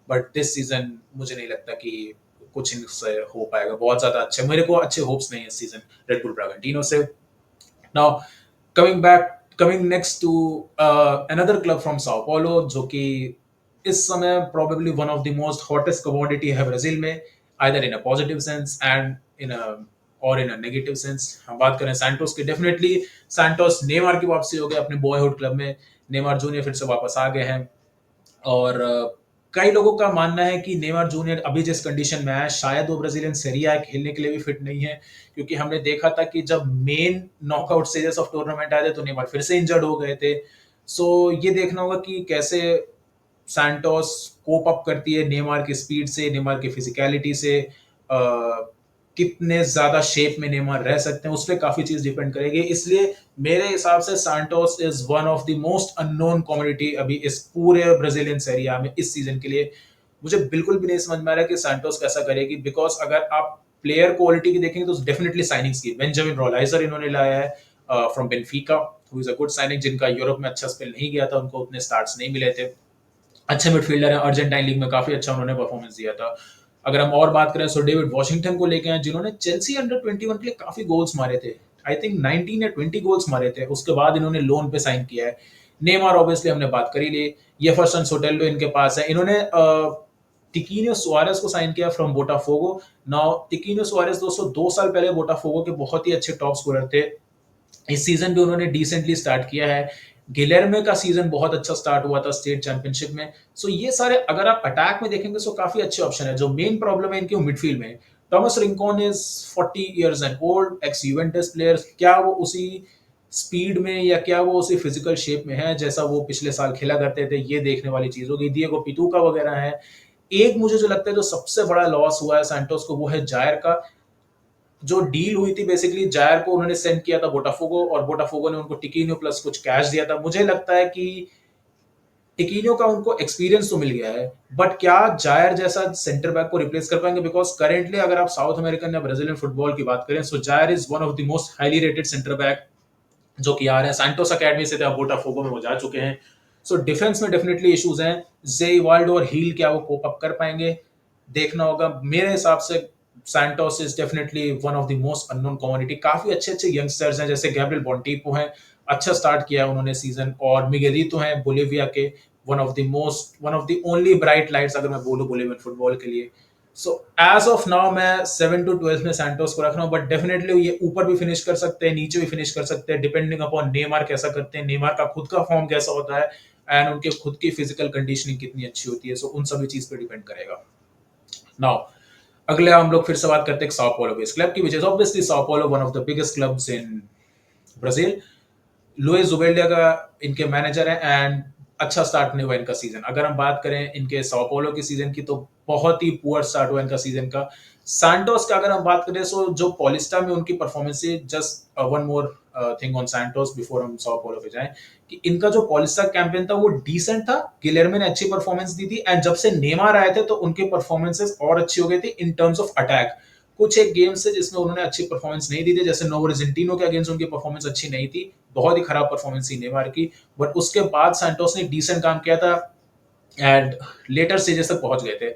बट दिस सीजन मुझे नहीं लगता कि कुछ इनसे हो पाएगा बहुत ज्यादा अच्छे। मेरे को अच्छे होप्स नहीं है इस सीजन रेड बुल ब्रागंटिनो से। Now coming back, coming next to another club from Sao paulo, जो कि इस समय probably one of the most hottest commodity है ब्राजील में, either in a positive sense and in a और in a negative sense. हम बात करें सैंटोस की, डेफिनेटली सैंटोस नेमार की वापसी हो गई अपने बॉयहुड क्लब में। नेमार जूनियर फिर से वापस आ गए हैं और कई लोगों का मानना है कि नेमार जूनियर अभी जिस कंडीशन में है शायद वो ब्राजीलियन सीरिया खेलने के लिए भी फिट नहीं है, क्योंकि हमने देखा था कि जब main knockout stages of tournament आए थे तो नेमार फिर से इंजर्ड हो गए थे। सो ये देखना होगा कि कैसे सैंटोस कोप अप करती है नेमार की स्पीड से, नेमार की फिजिकलिटी से, कितने ज्यादा शेप में नेमार रह सकते हैं, उस पर काफी चीज डिपेंड करेगी। इसलिए मेरे हिसाब से Santos is one of the most unknown community अभी इस पूरे ब्राजीलियन सीरिया में इस सीजन के लिए। मुझे बिल्कुल भी नहीं समझ में आ रहा है कि सैंटोस कैसा करेगी, बिकॉज अगर आप प्लेयर क्वालिटी की देखेंगे तो डेफिनेटली साइनिंग्स की बेंजामिन रोलाइजर इन्होंने लाया है from Benfica, who is a good signing, जिनका यूरोप में अच्छा स्पेल नहीं गया था, उनको उतने स्टार्ट्स नहीं मिले थे। अच्छे मिडफील्डर हैं, अर्जेंटाइन लीग में काफी अच्छा उन्होंने परफॉर्मेंस दिया था। अगर हम और बात करें सो डेविड वॉशिंगटन को लेके आए, जिन्होंने चेल्सी अंडर 21 के लिए काफी गोल्स मारे थे। आई थिंक 19 या 20 गोल्स मारे थे, उसके बाद इन्होंने लोन पे साइन किया है। नेमार ऑब्वियसली हमने बात करी ली, येफरसन सोटेल्डो इनके पास है। इन्होंने टिकीनियो सुआरेस को साइन किया फ्रॉम बोटाफोगो। नाउ टिकीनियो सुआरेस दोस्तों 2 साल पहले बोटाफोगो के बहुत ही अच्छे टॉप स्कोरर थे। इस सीजन भी उन्होंने डिसेंटली स्टार्ट किया है। गिलेर्मे का सीजन बहुत अच्छा स्टार्ट हुआ था स्टेट चैंपियनशिप में। सो ये सारे अगर आप अटैक में देखेंगे तो काफी अच्छे ऑप्शन है। जो मेन प्रॉब्लम है इनकी मिडफील्ड में, Tomas Rincon is 40 years and old, ex Juventus player. क्या वो उसी स्पीड में या क्या वो उसी फिजिकल शेप में है जैसा वो पिछले साल खेला करते थे, ये देखने वाली चीज होगी। दिएगो पितुका वगैरह है। एक मुझे जो लगता है जो सबसे बड़ा लॉस हुआ है सैंटोस को, वो है जायर का। जो डील हुई थी बेसिकली जायर को उन्होंने सेंड किया था बोटाफोगो, और बोटाफोगो ने उनको टिकीनियो प्लस कुछ कैश दिया था। मुझे लगता है कि टिकीनियो का उनको एक्सपीरियंस तो मिल गया है, बट क्या जायर जैसा सेंटर बैक को रिप्लेस कर पाएंगे? बिकॉज करेंटली अगर आप साउथ अमेरिकन या ब्राजीलियन फुटबॉल की बात करें so Jair is one of the most highly rated centre back जो कि आ रहे हैं। सैंटोस अकेडमी से थे, अब बोटाफोगो में वो जा चुके हैं। सो डिफेंस में डेफिनेटली इश्यूज हैं। जे वाल्डो और हील क्या वो कोप अप कर पाएंगे, देखना होगा। मेरे हिसाब से Santos is definitely one of the most unknown community. काफी अच्छे अच्छे यंगस्टर्स हैं, जैसे गैब्रियल बॉन्टीपो हैं, अच्छा स्टार्ट किया है उन्होंने सीजन, और मिगेलितो हैं बोलिविया के, one of the only bright lights अगर मैं बोलूं बोलिवियन फुटबॉल के लिए। सो एज ऑफ नाउ मैं 7 to 12 में सैंटोस को रख रहा हूँ, बट डेफिनेटली ये ऊपर भी फिनिश कर सकते हैं, नीचे भी फिनिश कर सकते हैं, डिपेंडिंग अपॉन नेमार कैसा करते हैं, नेमार का खुद का फॉर्म कैसा होता है, एंड उनके खुद की फिजिकल कंडीशनिंग कितनी अच्छी होती है। सो उन सभी चीज पे डिपेंड करेगा। नाउ अगले हम लोग फिर से बात करते हैं साओ paulo बेस्ड क्लब की, which is obviously Sao paulo one of the biggest clubs in Brazil. Luis Zubeldia का इनके मैनेजर है, एंड अच्छा स्टार्ट नहीं हुआ इनका सीजन। अगर हम बात करें इनके साओ paulo की सीजन की तो बहुत ही पुअर स्टार्ट हुआ इनका सीजन का। सैंटोस का अगर हम बात करें तो जो पॉलिस्टा में उनकी परफॉर्मेंस है, just one more thing on Santos before हम साओ paulo पे जाएं, कि इनका जो पॉलिस्टा कैंपेन था वो डिसेंट था। गिलेर्मे ने अच्छी परफॉर्मेंस दी थी, एंड जब से नेमार आए थे तो उनके परफॉर्मेंसेस और अच्छी हो गई थी इन टर्म्स ऑफ अटैक। कुछ एक गेम्स से जिसमें उन्होंने अच्छी परफॉर्मेंस नहीं दी थी, जैसे नोवो अर्जेंटिनो के अगेंस्ट उनकी परफॉर्मेंस अच्छी नहीं थी, बहुत ही खराब परफॉर्मेंस थी नेमार की। बट उसके बाद सैंटोस ने डिसेंट काम किया था एंड लेटर स्टेजेस तक पहुंच गए थे।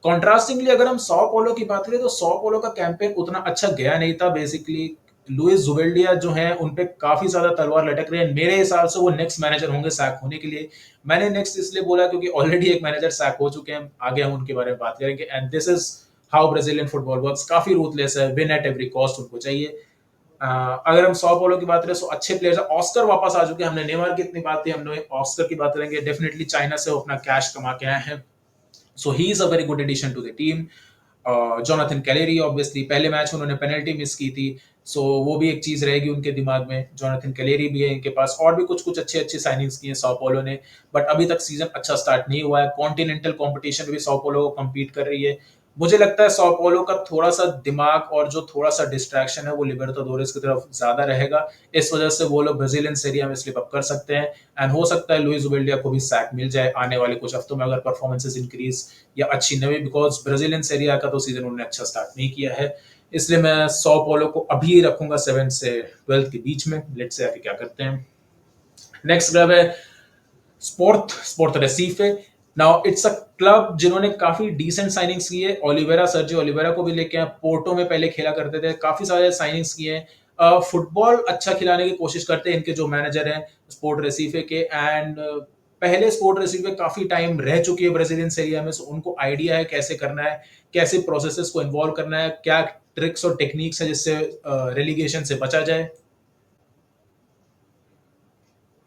कॉन्ट्रास्टिंगली अगर हम साओ paulo की बात करें तो साओ paulo का कैंपेन उतना अच्छा गया नहीं था बेसिकली। लुइस जुबेल्डिया जो हैं उन पे काफी ज्यादा तलवार लटक रही है। मेरे हिसाब से वो नेक्स्ट मैनेजर होंगे सैक होने के लिए। मैंने नेक्स्ट इसलिए बोला क्योंकि ऑलरेडी एक मैनेजर सैक हो चुके हैं, आगे हम उनके बारे में बात करेंगे। And this is how Brazilian football works, काफी रूथलेस है, विन एट एवरी कॉस्ट उनको चाहिए। अगर हम सौ पोलो की बात करें तो अच्छे प्लेयर्स है, ऑस्कर वापस आ चुके हैं, हमने नेमार की इतनी बात की, हमने ऑस्कर की बात करेंगे। डेफिनेटली चाइना से वो अपना कैश कमा के आए हैं, so he is a very good addition to the team. Jonathan Calleri obviously पहले मैच में उन्होंने पेनल्टी मिस की थी, सो वो भी एक चीज रहेगी उनके दिमाग में। जोनाथन कैलेरी भी है इनके पास, और भी कुछ कुछ अच्छे अच्छे साइनिंग्स किए साओ पोलो ने, बट अभी तक सीजन अच्छा स्टार्ट नहीं हुआ है। कॉन्टिनेंटल कंपटीशन भी साओ पोलो कम्पीट कर रही है। मुझे लगता है साओ पोलो का थोड़ा सा दिमाग और जो थोड़ा सा डिस्ट्रैक्शन है वो लिबर्टाडोरेस की तरफ ज्यादा रहेगा। इस वजह से वो लोग ब्राजीलियन सीरिया में स्लिप अप कर सकते हैं। एंड हो सकता है लुइस जुबेल्डिया को भी सैक मिल जाए आने वाले कुछ हफ्तों में, अगर परफॉर्मेंसेस इंक्रीज या अच्छी नवी, बिकॉज ब्राजीलियन सीरिया का तो सीजन उन्होंने अच्छा स्टार्ट नहीं किया है। इसलिए मैं सौ पोलो को अभी रखूंगा 7 से 12 के बीच में। लेट्स से आगे क्या करते हैं। नेक्स्ट क्लब है Sport Recife. Now it's a club जिन्होंने काफी डिसेंट साइनिंग्स की है। ओलिवेरा, सर्जियो ओलिवेरा को भी लेके आए, पोर्टो में पहले खेला करते थे, काफी सारे साइनिंग्स किए हैं। फुटबॉल अच्छा खिलाने की कोशिश करते हैं इनके जो मैनेजर हैं स्पोर्ट रेसिफे के। एंड पहले स्पोर्ट रेसिफे काफी टाइम रह चुकी है ब्राजीलियन सीरिया में, सो उनको आइडिया है कैसे करना है, कैसे प्रोसेसेस को इन्वॉल्व करना है, क्या ट्रिक्स और टेक्निक्स है जिससे रेलीगेशन से बचा जाए।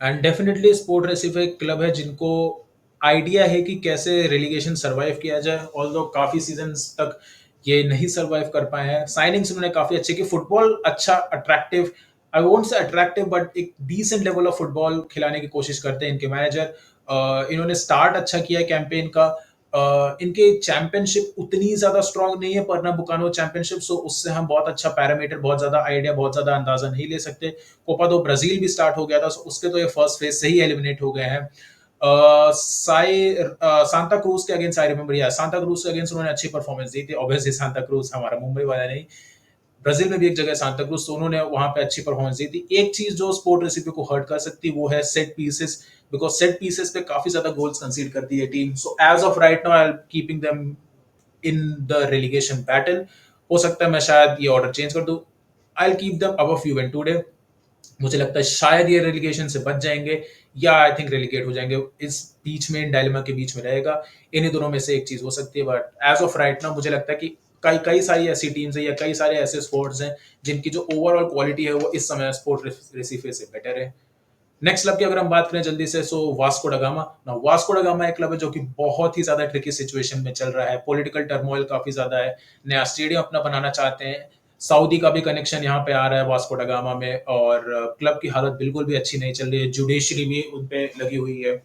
एंड डेफिनेटली स्पोर्ट रेसिफे एक क्लब है जिनको आइडिया है कि कैसे रेलीगेशन सरवाइव किया जाए, ऑल्दो काफी सीजन्स तक ये नहीं सरवाइव कर पाए हैं। साइनिंग्स उन्होंने काफी अच्छे की, फुटबॉल अच्छा attractive, I won't say attractive but एक डिसेंट लेवल ऑफ फुटबॉल खिलाने की कोशिश करते हैं इनके मैनेजर। इन्होंने स्टार्ट अच्छा किया है कैंपेन का। इनके चैंपियनशिप उतनी ज्यादा स्ट्रांग नहीं है, परनाबुकानो चैंपियनशिप, सो उससे हम बहुत अच्छा पैरामीटर, बहुत ज्यादा आइडिया, बहुत ज्यादा अंदाजा नहीं ले सकते। कोपा दो ब्राजील भी स्टार्ट हो गया था, सो उसके तो ये फर्स्ट फेज से ही एलिमिनेट हो गए हैं। सांता क्रूज के अगेंस्ट आई रिमेंबर, या सांता क्रूज के अगेंस्ट उन्होंने अच्छी परफॉर्मेंस दी थी। ऑब्वियसली सांता क्रूज हमारा मुंबई वाला नहीं, ब्राजील में भी एक जगह सांता क्रूज, तो उन्होंने वहां पे अच्छी परफॉर्मेंस दी थी। एक चीज जो स्पोर्ट रेसिपी को हर्ट कर सकती है वो है set pieces, because set pieces पे काफी ज्यादा गोल्स कंसीड करती है team. So as of right now I am keeping them in the relegation battle. हो सकता है मैं शायद ये ऑर्डर चेंज कर दूं, I will keep them above Juventus today. मुझे लगता है शायद ये रेलीगेशन से बच जाएंगे, या आई थिंक रेलीगेट हो जाएंगे। इस बीच में, इन डायलेमा के बीच में रहेगा, इन्हीं दोनों में से एक चीज हो सकती है। But as of right now मुझे लगता है कि कई कई सारी ऐसी टीम्स हैं या कई सारे ऐसे स्पोर्ट्स हैं जिनकी जो ओवरऑल क्वालिटी है वो इस समय स्पोर्ट रेसिफे से बेटर है। नेक्स्ट क्लब की अगर हम बात करें जल्दी से, सो वास्को डा गामा ना। वास्को डा गामा एक क्लब है जो कि बहुत ही ज्यादा ट्रिकी सिचुएशन में चल रहा है, पॉलिटिकल टर्मोइल काफी ज्यादा है, नया स्टेडियम अपना बनाना चाहते हैं, सऊदी का भी कनेक्शन यहाँ पे आ रहा है वास्को डा गामा में, और क्लब की हालत बिल्कुल भी अच्छी नहीं चल रही है, जुडिशरी भी उन पे लगी हुई है।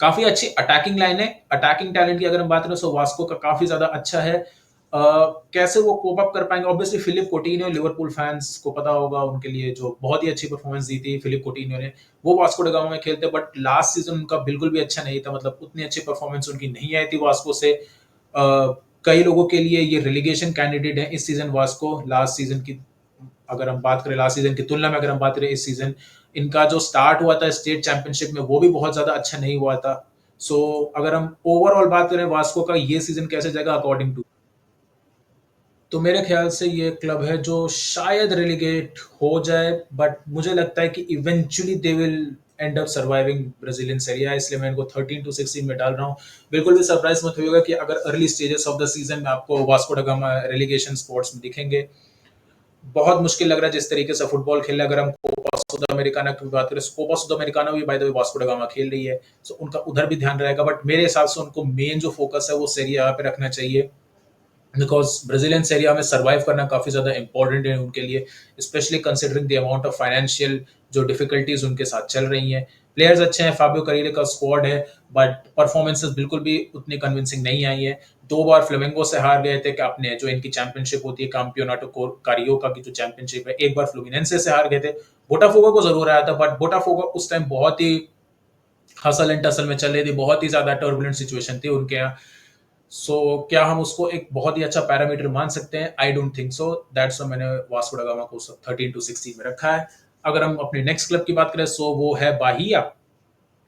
काफी अच्छी अटैकिंग लाइन है, अटैकिंग टैलेंट की अगर हम बात करें तो वास्को का काफी ज्यादा अच्छा है। कैसे वो कोप अप कर पाएंगे, obviously Philippe Coutinho, Liverpool fans को पता होगा उनके लिए, जो बहुत ही अच्छी परफॉर्मेंस दी थी फिलिप कोटिन्यो ने, वो वास्को डा गामा में खेलते, बट लास्ट सीजन उनका बिल्कुल भी अच्छा नहीं था, मतलब उतनी अच्छी परफॉर्मेंस उनकी नहीं आई थी वास्को से। कई लोगों के लिए ये रिलीगेशन कैंडिडेट है इस सीजन वास्को। लास्ट सीजन की अगर हम बात करें, लास्ट सीजन की तुलना में अगर हम बात करें इस सीजन, इनका जो स्टार्ट हुआ था स्टेट चैंपियनशिप में वो भी बहुत ज्यादा अच्छा नहीं हुआ था। सो अगर हम ओवरऑल बात करें वास्को का ये सीजन कैसे जाएगा अकॉर्डिंग टू, तो मेरे ख्याल से ये क्लब है जो शायद रेलीगेट हो जाए, बट मुझे लगता है कि eventually they will and up surviving Brazilian Syria, इसलिए मैं इनको 13 टू 16 में डाल रहा हूँ। बिल्कुल भी सरप्राइज मत होगा कि अगर early stages of the season में आपको वास्को डा गामा रेलीगेशन स्पोर्ट्स में दिखेंगे। बहुत मुश्किल लग रहा है जिस तरीके से फुटबॉल खेल रहा है। अगर हम कोपा सुद अमेरिकाना की बात करें, कोपा सुद अमेरिकाना भी बाय द वे वास्को डा गामा खेल रही है, सो उनका उधर भी ध्यान रहेगा, बट मेरे हिसाब से उनको मेन जो फोकस है वो सीरिया पे रखना चाहिए, बिकॉज ब्राजीलियन सीरिया में सर्वाइव करना काफी ज्यादा इंपॉर्टेंट है उनके लिए, specially considering the amount of financial जो डिफिकल्टीज उनके साथ चल रही हैं। प्लेयर्स अच्छे हैं, फाबियो करीरे का स्क्वाड है, बट परफॉर्मेंसेस बिल्कुल भी उतनी कन्विंसिंग नहीं आई है। 2 बार फ्लेमेंगो से हार गए थे कि अपने जो इनकी चैंपियनशिप होती है कैंपियोनाटो कारियोका की जो चैंपियनशिप है, एक बार फ्लुमिनेंसे से हार गए थे। बोटाफोगो को जरूर आया था, बट बोटाफोगो उस टाइम बहुत ही हसल एंड टसल में चल रही थी, बहुत ही ज्यादा टर्बुलेंट सिचुएशन थी उनके यहाँ। सो क्या हम उसको एक बहुत ही अच्छा पैरामीटर मान सकते हैं? I don't think so, that's why मैंने वास्को डा गामा को 13 टू 16 में रखा है। अगर हम अपने नेक्स्ट क्लब की बात करें, सो वो है बाहिया।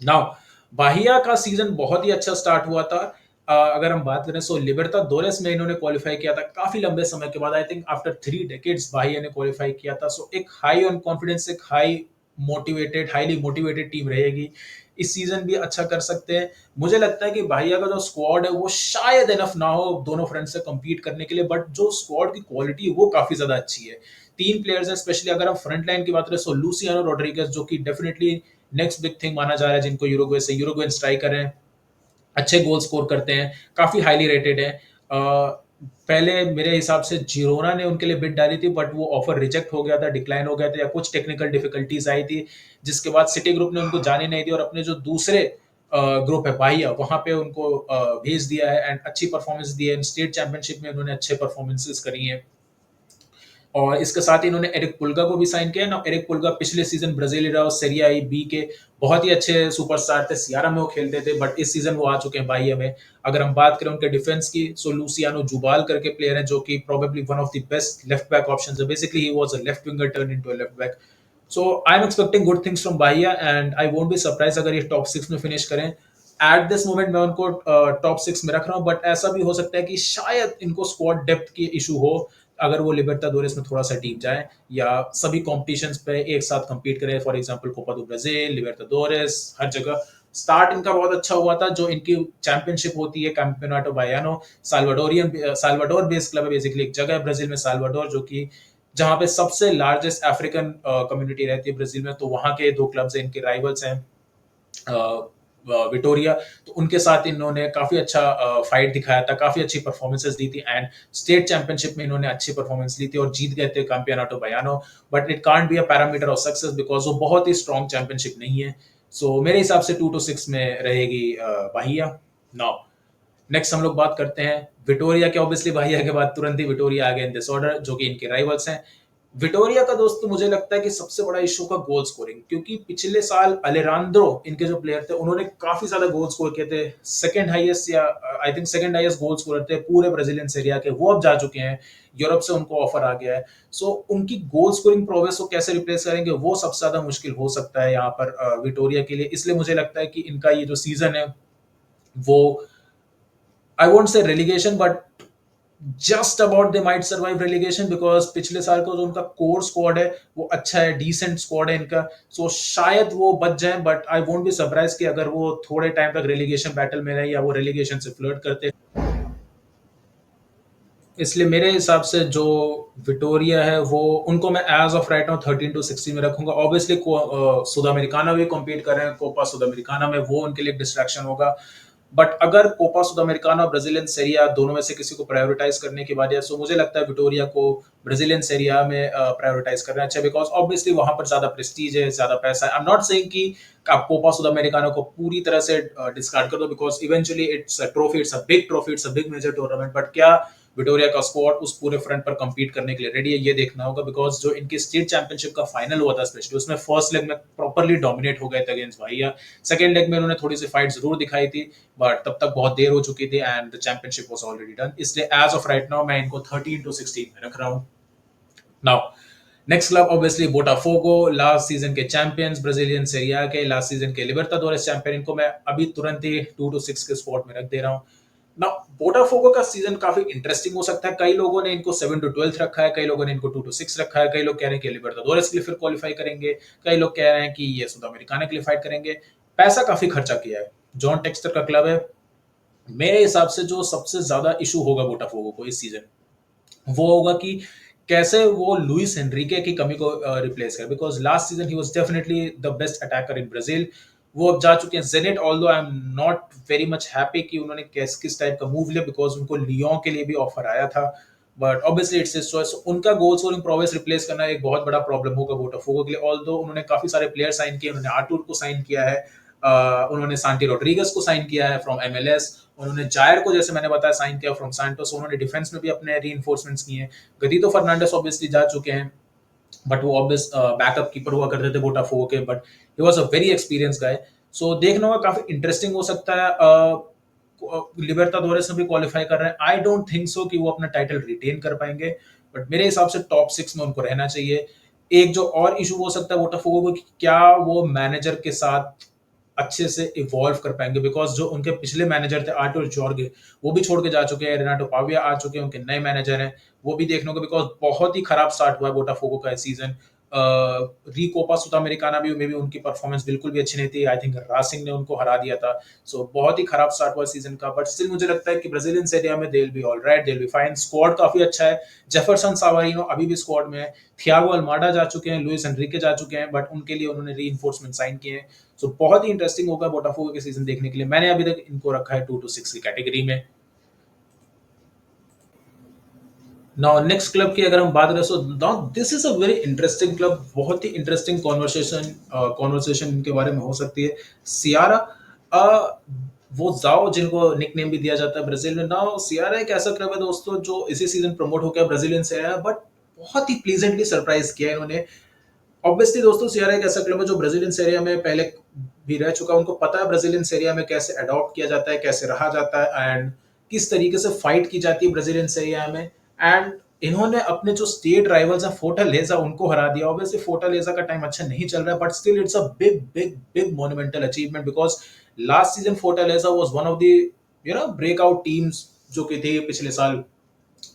नाउ बाहिया का सीजन बहुत ही अच्छा स्टार्ट हुआ था। अगर हम बात करें सो लिबर्टाडोरेस में इन्होंने क्वालिफाई किया था काफी लंबे समय के बाद, आई थिंक आफ्टर 3 डेकेड्स बाहिया ने क्वालिफाई किया था। सो एक हाई ऑन कॉन्फिडेंस, एक हाईली मोटिवेटेड टीम रहेगी। इस सीजन भी अच्छा कर सकते हैं। मुझे लगता है कि बाहिया का जो स्क्वाड है वो शायद इनफ ना हो दोनों फ्रंट से compete करने के लिए, बट जो स्क्वाड की क्वालिटी है वो काफी ज्यादा अच्छी है। 3 प्लेयर्स हैं, स्पेशली अगर हम फ्रंट लाइन की बात करें, सो लूसियानो रोड्रिगेज जो कि डेफिनेटली नेक्स्ट बिग थिंग माना जा रहा है, जिनको यूरुग्वे स्ट्राइकर हैं, अच्छे गोल स्कोर करते हैं, काफी हाईली रेटेड है। पहले मेरे हिसाब से जिरोना ने उनके लिए बिड डाली थी, बट वो ऑफर रिजेक्ट हो गया था, डिक्लाइन हो गया था, या कुछ टेक्निकल डिफिकल्टीज आई थी, जिसके बाद सिटी ग्रुप ने उनको जाने नहीं दी और अपने जो दूसरे ग्रुप है बाहिया, वहां पे उनको भेज दिया है एंड अच्छी परफॉर्मेंस दी है। स्टेट चैंपियनशिप में उन्होंने अच्छे परफॉर्मेंसेस करी हैं। और इसके साथ ही इन्होंने एरिक पुल्गा को भी साइन किया ना। एरिक पुल्गा पिछले सीजन ब्राजीलिया और सेरिया बी के बहुत ही अच्छे सुपरस्टार थे, सियारा में वो खेलते थे, बट इस सीजन वो आ चुके हैं बाहिया में। अगर हम बात करें उनके डिफेंस की, सो लूसियानो जुबाल करके प्लेयर है जो कि probably one of the best left back options है। Basically he was a left winger turn into a left back. So I am expecting good things from Bahia and I won't be surprise अगर ये top 6 में finish करें। At this moment मैं उनको top 6 में रख रहा हूँ, बट ऐसा भी हो सकता है कि शायद इनको स्क्वाड डेप्थ की इशू हो अगर वो लिबर्टाडोरेस में थोड़ा सा डीप जाए, या सभी कॉम्पिटिशन्स पे एक साथ compete करें। फॉर एग्जांपल कोपा दो ब्राजील, लिबर्टाडोरेस, हर जगह स्टार्ट इनका बहुत अच्छा हुआ था। जो इनकी चैंपियनशिप होती है कैंपेनाटो बायानो, साल्वाडोर बेस्ड क्लब है, बेसिकली एक जगह है ब्राजील में साल्वाडोर, जो कि जहाँ पे सबसे लार्जेस्ट अफ्रीकन कम्युनिटी रहती है ब्राजील में। तो वहाँ के 2 क्लब्स हैं, इनके राइवल्स हैं, विटोरिया। तो उनके साथ इन्होंने काफी अच्छा फाइट दिखाया था, काफी अच्छी परफॉर्मेंसेस दी थी एंड स्टेट चैंपियनशिप में इन्होंने अच्छी परफॉर्मेंस ली थी और जीत गए थे Campeonato Baiano. But it can't be a parameter of success because वो बहुत ही स्ट्रॉन्ग चैंपियनशिप नहीं है। सो मेरे हिसाब से 2 to 6 में रहेगी बाहिया। नाउ नेक्स्ट हम लोग बात करते हैं विटोरिया के। ऑब्वियसली बाहिया के बाद तुरंत ही विटोरिया आ गए इन दिस ऑर्डर, जो कि इनके राइवल्स हैं। विटोरिया का दोस्त तो मुझे लगता है कि सबसे बड़ा इशू का गोल स्कोरिंग, क्योंकि पिछले साल अलेरांद्रो इनके जो प्लेयर थे उन्होंने काफी ज्यादा गोल स्कोर किए थे। सेकंड हाईएस्ट या I think second highest goal scorer थे पूरे ब्राजीलियन सीरिया के। वो अब जा चुके हैं, यूरोप से उनको ऑफर आ गया है। सो उनकी गोल स्कोरिंग प्रोग्रेस को कैसे रिप्लेस करेंगे, वो सबसे ज्यादा मुश्किल हो सकता है यहाँ पर विटोरिया के लिए। इसलिए मुझे लगता है कि इनका ये जो सीजन है वो, I won't say relegation, but just about they might survive relegation, because पिछले साल का जो उनका कोर स्क्वाड है वो अच्छा है, डिसेंट स्क्वाड है इनका। सो शायद वो बच जाए, but I won't be surprise कि अगर वो थोड़े टाइम तक रेलीगेशन बैटल में रहे या वो रेलीगेशन से फ्लर्ट करते। इसलिए मेरे हिसाब से जो विटोरिया है वो, उनको मैं as of right now 13 to 16 में रखूंगा। ऑब्वियसली सुद अमेरिकाना भी कम्पीट कर रहे हैं कोपा सुद अमेरिकाना में, वो उनके लिए डिस्ट्रैक्शन होगा। बट अगर कोपा सुद अमेरिकाना और ब्राजीलियन सेरिया दोनों में से किसी को प्रायोरिटाइज करने की बात है, सो मुझे लगता है विटोरिया को ब्राजीलियन सेरिया में प्रायोरिटाइज करना अच्छा, बिकॉज ऑब्वियसली वहां पर ज्यादा प्रेस्टीज है, ज्यादा पैसा है। आई एम नॉट सेइंग कि आप कोपा सुद अमेरिकाना को पूरी तरह से डिस्कार्ड कर दो, because eventually it's a trophy, it's a big trophy, it's a big major tournament. But क्या विटोरिया का स्क्वाड उस पूरे फ्रंट पर compete करने के लिए रेडी है, ये देखना होगा। बिकॉज जो इनकी स्टेट चैंपियनशिप का फाइनल हुआ था स्पेशली, उसमें फर्स्ट लेग में प्रॉपरली डोमिनेट हो गए थे अगेंस्ट भाइया। सेकंड लेग में उन्होंने थोड़ी सी फाइट जरूर दिखाई थी, बट तब तक बहुत देर हो चुकी थी and the championship was already done. इसलिए एज ऑफ राइट नाउ मैं इनको 13 to 16 में रख रहा हूँ। Now next club obviously Botafogo, last season के चैंपियंस, ब्राजीलियन सेरिया के लास्ट सीजन के लिबर्टाडोरेस चैंपियन। इनको मैं अभी तुरंत ही 2 to 6 के स्पॉट में रख दे रहा हूँ। ना बोटाफोगो का सीजन काफी इंटरेस्टिंग हो सकता है। कई लोगों ने इनको 7 to 12 रखा है, कई लोगों ने इनको 2 to 6 रखा है, कई लोग कह रहे हैं कि लिबर्टाडोरेस के लिए फिर क्वालिफाई करेंगे, कई लोग कह रहे हैं कि ये सुद अमेरिकाना के लिए फाइट करेंगे। पैसा काफी खर्चा किया है, जॉन टेक्सटर का क्लब है। मेरे हिसाब से जो सबसे ज्यादा इशू होगा बोटाफोगो को इस सीजन, वो होगा कि कैसे वो लुइस एनरिके की कमी को रिप्लेस करे, because last season he was definitely the best attacker in Brazil. वो अब जा चुके हैं Janet, although I am not very much happy कि उन्होंने किस टाइप का मूव लिया, बिकॉज उनको लियोन के लिए भी ऑफर आया था। But obviously it's his choice. उनका गोल स्कोरिंग प्रोग्रेस रिप्लेस करना एक बहुत बड़ा प्रॉब्लम होगा बोटाफोगो के लिए। ऑल्दो उन्होंने काफी सारे प्लेयर साइन किए, उन्होंने आर्टूर को साइन किया है, उन्होंने सांटी रोड्रिगेज को साइन किया है फ्रॉम एमएलएस, उन्होंने जायर को जैसे मैंने बताया साइन किया फ्रॉम सैंटोस, उन्होंने डिफेंस में भी अपने रीइंफोर्समेंट्स किए हैं। गदीतो फर्नांडिस ऑब्वियसली जा चुके हैं, बट वो ऑब्वियस बैकअप कीपर हुआ करते थे बोटाफोगो के, but he was a very experience guy. सो देखना होगा, काफी इंटरेस्टिंग हो सकता है। लिबर्टाडोरेस में भी क्वालिफाई कर रहे हैं, आई डोंट थिंक सो कि वो अपना टाइटल रिटेन कर पाएंगे, बट मेरे हिसाब से टॉप 6 में उनको रहना चाहिए। एक जो और इशू हो सकता है बोटाफोगो को, कि क्या वो मैनेजर के साथ अच्छे से इवॉल्व कर पाएंगे, बिकॉज जो उनके पिछले मैनेजर थे आर्टुर जॉर्गे, वो भी छोड़ के जा चुके हैं, रेनाटो पाविया आ चुके हैं, उनके नए मैनेजर हैं, वो भी देखने को, बिकॉज बहुत ही खराब स्टार्ट हुआ है बोटाफोगो का सीजन। री कोपा सुद अमेरिकाना भी में भी उनकी परफॉर्मेंस बिल्कुल भी अच्छी नहीं थी, आई थिंक रासिंग ने उनको हरा दिया था। सो बहुत ही खराब स्टार्ट हुआ सीजन का, बट स्टिल मुझे लगता है कि ब्राजीलियन सेरिया में दे will B alright, they will be fine. Squad काफी अच्छा है, जेफरसन सावारिनो अभी भी स्क्वाड में है, थियागो अल्माडा जा चुके हैं, लुइस एनरिके जा चुके हैं, बट उनके लिए उन्होंने री साइन किए हैं। सो बहुत ही इंटरेस्टिंग होगा बोटाफोगो के सीजन देखने के लिए। मैंने अभी तक इनको रखा है 2 to 6 की कैटेगरी में। नाउ नेक्स्ट क्लब की अगर हम बात करें, so now this is a very interesting club, बहुत ही इंटरेस्टिंग कॉन्वर्सेशन इनके बारे में हो सकती है। सियारा, वो जाओ जिनको निकनेम भी दिया जाता है ब्राजील में। नाउ सियारा एक ऐसा क्लब है दोस्तों जो इसी सीजन प्रमोट होकर ब्राजीलियन से आया है, बट बहुत ही प्लीजेंटली सरप्राइज किया है इन्होंने। ऑब्वियसली दोस्तों सियारा एक ऐसा क्लब है जो ब्राजीलियन सेरिया में पहले भी रह चुका है, उनको पता है ब्राजीलियन सेरिया में कैसे अडॉप्ट किया जाता है, कैसे रहा जाता है, एंड किस तरीके से फाइट की जाती है ब्राजीलियन सेरिया में। एंड इन्होंने अपने जो स्टेट राइवल्स हैं फोर्टालेजा, उनको हरा दिया। ऑब्वियसली फोर्टालेजा का टाइम अच्छा नहीं चल रहा है, but still it's a big big big monumental achievement, because last season Fortaleza was one of the breakout teams जो कि थे पिछले साल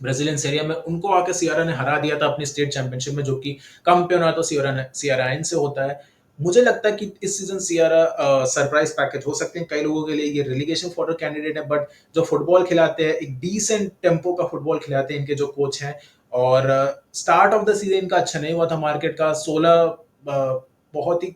ब्राजीलियन सेरिया में। उनको आके सियारा ने हरा दिया था अपनी स्टेट चैंपियनशिप में, जो कि कैंपियोनातो सियाराइन से होता है। मुझे लगता है कि इस सीजन सियारा सरप्राइज पैकेज हो सकते हैं कई लोगों के लिए, ये रिलीगेशन फॉर कैंडिडेट है, बट जो फुटबॉल खिलाते हैं, एक डिसेंट टेम्पो का फुटबॉल खिलाते हैं इनके जो कोच हैं। और स्टार्ट ऑफ द सीजन इनका अच्छा नहीं हुआ था, मार्केट का 16 बहुत ही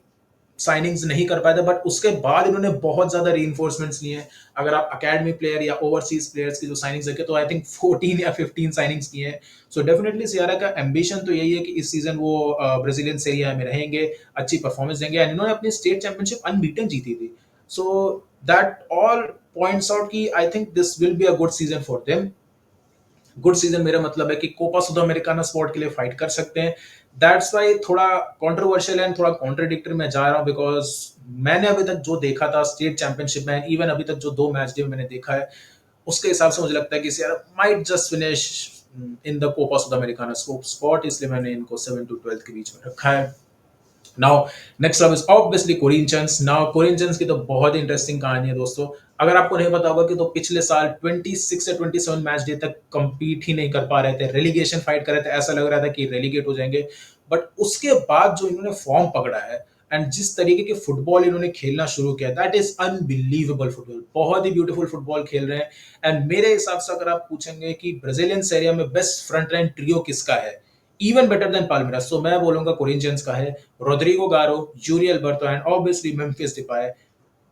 साइनिंग्स नहीं कर पाए थे, बट उसके बाद इन्होंने बहुत ज्यादा रीइंफोर्समेंट्स लिए हैं। अगर आप अकेडमी प्लेयर या ओवरसीज प्लेयर्स की जो साइनिंग्स देखें, तो आई थिंक 14 या 15 साइनिंग्स किए हैं। सो डेफिनेटली सियारा का एम्बिशन तो यही है कि इस सीजन वो ब्राजीलियन सेरिया में रहेंगे, अच्छी परफॉर्मेंस देंगे, एंड इन्होंने अपनी स्टेट चैंपियनशिप अनबीटन जीती थी। So that all points out की I think this will be a good season for them. Good season मेरा मतलब है कि कोपा सुद अमेरिकाना स्पॉट के लिए फाइट कर सकते हैं। दैट्स वाई थोड़ा कॉन्ट्रोवर्शियल एंड थोड़ा कॉन्ट्रडिक्टरी में जा रहा हूं, बिकॉज मैंने अभी तक जो देखा था स्टेट चैंपियनशिप में, इवन अभी तक जो 2 मैच डे मैंने देखा है, उसके हिसाब से मुझे लगता है कि यार might just finish in the Copa Sudamericana spot, इसलिए मैंने इनको 7 to 12 के बीच में रखा है। नाउ नेक्स्ट अब is obviously Corinthians. Now Corinthians की तो बहुत ही इंटरेस्टिंग कहानी है दोस्तों। अगर आपको नहीं पता होगा कि तो पिछले साल 26 से 27 मैच डे तक कंपीट ही नहीं कर पा रहे थे, रेलीगेशन फाइट कर रहे थे, ऐसा लग रहा था कि रेलीगेट हो जाएंगे। बट उसके बाद जो इन्होंने फॉर्म पकड़ा है एंड जिस तरीके के फुटबॉल इन्होंने खेलना शुरू किया, दैट इज अनबिलीवेबल फुटबॉल, बहुत ही ब्यूटीफुल फुटबॉल खेल रहे हैं। एंड मेरे हिसाब से अगर आप पूछेंगे कि ब्राजीलियन सेरिया में बेस्ट फ्रंट लाइन ट्रियो किसका है, even better than Palmeiras, so मैं बोलूंगा कोरिंथियंस का है। Rodrigo Garro, Yuri Alberto and obviously Memphis Depay,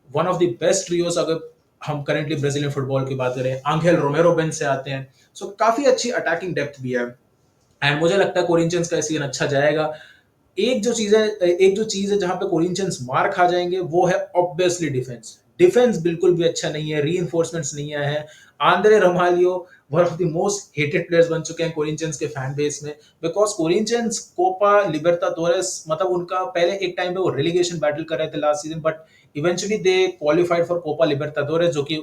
one of the best trios अगर हम करेंटली ब्राजीलियन फुटबॉल की बात करें। आंखेल रोमेरो बेंच से आते हैं, सो काफी अच्छी अटैकिंग डेप्थ भी है, एंड मुझे लगता है कोरिंथियंस का सीजन अच्छा जाएगा। एक जो चीज है जहां पे कोरिंथियंस मार खा जाएंगे, वो है ऑब्वियसली डिफेंस। डिफेंस बिल्कुल भी अच्छा नहीं है, रीइंफोर्समेंट्स नहीं आए हैं। Andre Ramalho one of the most hated players बन चुके हैं कोरिंथियंस के फैन बेस में, बिकॉज कोरिंथियंस कोपा लिबर्टाडोरेस, मतलब उनका पहले एक टाइम पे वो रेलीगेशन बैटल कर रहे थे last season, but eventually they qualified for Copa Libertadores, जो कि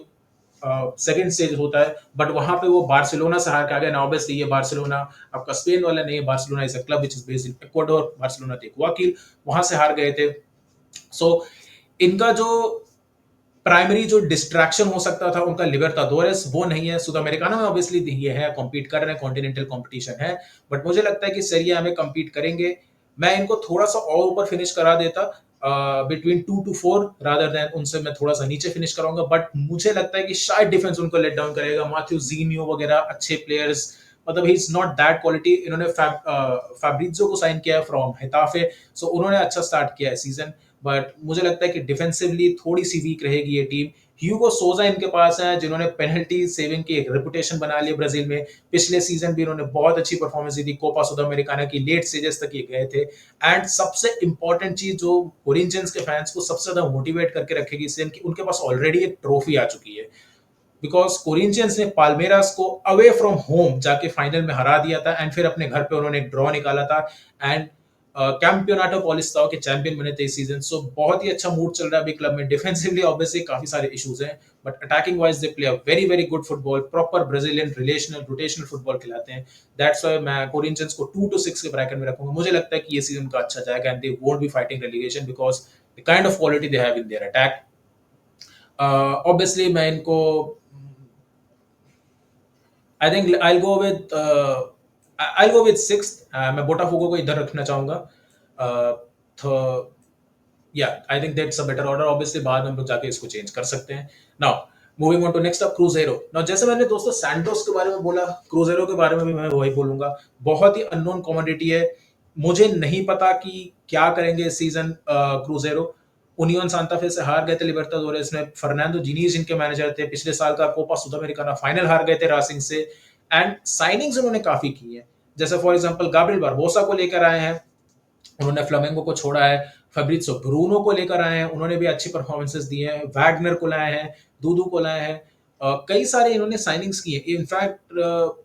सेकंड स्टेज होता है, बट वहां पे वो बार्सिलोना से हार के आ गए। ऑब्वियसली ये बार्सिलोना आपका स्पेन वाला नहीं है, Barcelona is a club which is based in Ecuador, Barcelona थे एक वकील, वहां से हार गए थे। सो इनका जो प्राइमरी जो डिस्ट्रैक्शन हो सकता था उनका लिबर्टाडोरेस, वो नहीं है। सुद अमेरिकाना में ऑब्वियसली ये है, कॉम्पीट कर रहे हैं, कॉन्टिनेंटल कॉम्पिटिशन है, बट मुझे लगता है कि सेरिया में कम्पीट करेंगे। मैं इनको थोड़ा सा और ऊपर फिनिश करा देता, बिटवीन 2 to 4 रादर देन उनसे मैं थोड़ा सा नीचे फिनिश कराऊंगा, बट मुझे लगता है कि शायद डिफेंस उनको लेट डाउन करेगा। माथ्यू जीनियो वगैरह अच्छे प्लेयर्स, मतलब he is not that quality. इन्होंने फैब्रिजो को साइन किया है फ्रॉम हेताफे, सो उन्होंने अच्छा स्टार्ट किया है सीजन, बट मुझे लगता है कि डिफेंसिवली थोड़ी सी वीक रहेगी ये टीम। ह्यूगो सोजा इनके पास है, जिन्होंने पेनल्टी सेविंग की एक रेपुटेशन बना ली ब्राजील में। पिछले सीजन भी इन्होंने बहुत अच्छी परफॉर्मेंस दी थी, कोपा सुद अमेरिकाना की लेट स्टेजेस तक ये गए थे। एंड सबसे इंपॉर्टेंट चीज जो कोरिंथियंस के फैंस को सबसे ज्यादा मोटिवेट करके रखेगी इस सीजन की, उनके पास ऑलरेडी एक ट्रॉफी आ चुकी है, बिकॉज कोरिंथियंस ने पाल्मेरास को अवे फ्रॉम होम जाके फाइनल में हरा दिया था, एंड फिर अपने घर पे उन्होंने एक ड्रॉ निकाला था, एंड कैंपियोनाटो पॉलिस्ताओ के चैंपियन बने थे इस सीजन। सो बहुत ही अच्छा मूड चल रहा है अभी क्लब में। डिफेंसिवली ऑब्वियसली काफी सारे इश्यूज हैं, but attacking wise they play a very very good football, proper Brazilian relational rotational football खिलाते हैं। दैट्स व्हाई मैं कोरिंथियंस को 2 to 6 के ब्रैकेट में रखूंगा। मुझे लगता है कि ये सीजन का अच्छा जाएगा, and they won't be fighting relegation, because the kind of quality they have in their attack. Obviously मैं इनको आई think I go with six. मैं बोटाफोगो को इधर रखना चाहूंगा। या I think that's a better order. Obviously बाद में हम लोग जाके इसको चेंज कर सकते हैं। Now moving on to next up Cruzeiro. Now जैसे मैंने दोस्तों सैंटोस के बारे में बोला, क्रूजेरो के बारे में भी मैं वही बोलूंगा। बहुत ही अननोन कमोडिटी है। मुझे नहीं पता कि क्या करेंगे इस सीजन क्रूजेरो। उनियन सांता फे से हार गए थे लिबर्टाडोरेस में। फर्नांडो जिनीज इनके मैनेजर थे। पिछले साल का कोपा सुद अमेरिकाना फाइनल हार गए थे रासिंग से। एंड साइनिंग्स उन्होंने काफी की है। जैसे फॉर एग्जांपल गाब्रिएल बारबोसा को लेकर आए हैं, उन्होंने फ्लामेंगो को छोड़ा है। फैब्रिज़ियो ब्रूनो को लेकर आए हैं, उन्होंने भी अच्छी परफॉर्मेंसेस दी हैं। वैगनर को लाए हैं, दूदू को लाए हैं। कई सारे इन्होंने साइनिंग्स की है। इनफैक्ट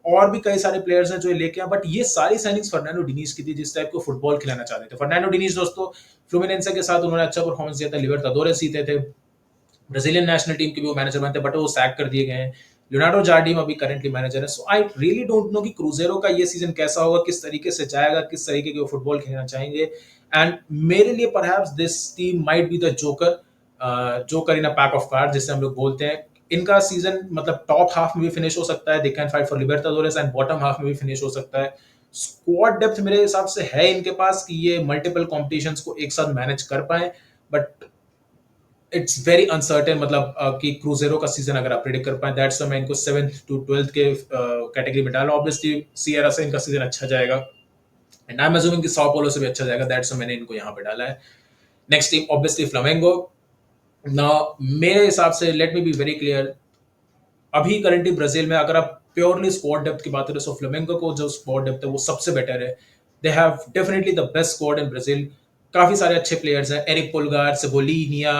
और भी कई सारे प्लेयर्स हैं जो ये लेके आए, बट ये सारी साइनिंग्स फर्नांडो डिनीज की थी, जिस टाइप को फुटबॉल खिलाना चाहते थे। फर्नांडो डिनीज दोस्तों फ्लुमिनेंसे के साथ उन्होंने अच्छा परफॉर्मेंस दिया था, लिबर्टाडोरेस जीते थे, ब्राजीलियन नेशनल टीम के भी वो मैनेजर बनते, बट वो सैक कर दिए गए हैं। लियोनार्डो जार्डिम अभी करंटली मैनेजर है। सो आई रियली डोंट नो कि क्रूजेरो का ये सीजन कैसा होगा, किस तरीके से जाएगा, किस तरीके के वो फुटबॉल खेलना चाहेंगे। एंड मेरे लिए perhaps this team might be the joker, joker in a pack of card जिसे हम लोग बोलते हैं। इनका सीजन मतलब टॉप हाफ में भी फिनिश हो सकता है, they can fight for Libertadores, and bottom half में भी फिनिश हो सकता है। स्क्वाड डेप्थ मेरे हिसाब से है इनके पास कि ये मल्टीपल कॉम्पिटिशंस को एक साथ मैनेज कर पाए, बट इट्स वेरी अनसर्टेन। मतलब कि क्रूजेरो का सीजन अगर आप प्रेडिक्ट कर पाए, दैट्स मैं इनको 7th to 12th के कैटेगरी में डाला। ऑब्वियसली सियरा से इनका सीजन अच्छा जाएगा, एंड आई एम अज्यूमिंग कि साओ paulo से भी अच्छा जाएगा, दैट्स मैंने इनको यहाँ पे डाला है। Next team obviously Flamengo. Now मेरे हिसाब से let me be very clear, अभी करंटली ब्राजील में अगर आप प्योरली स्क्वाड डेप्थ की बात करें, सो फ्लामेंगो को जो स्क्वाड डेप्थ है वो सबसे बेटर है। They have definitely the best squad in Brazil. काफी सारे अच्छे प्लेयर्स हैं, एरिक पुलगार, सेबोलिनिया,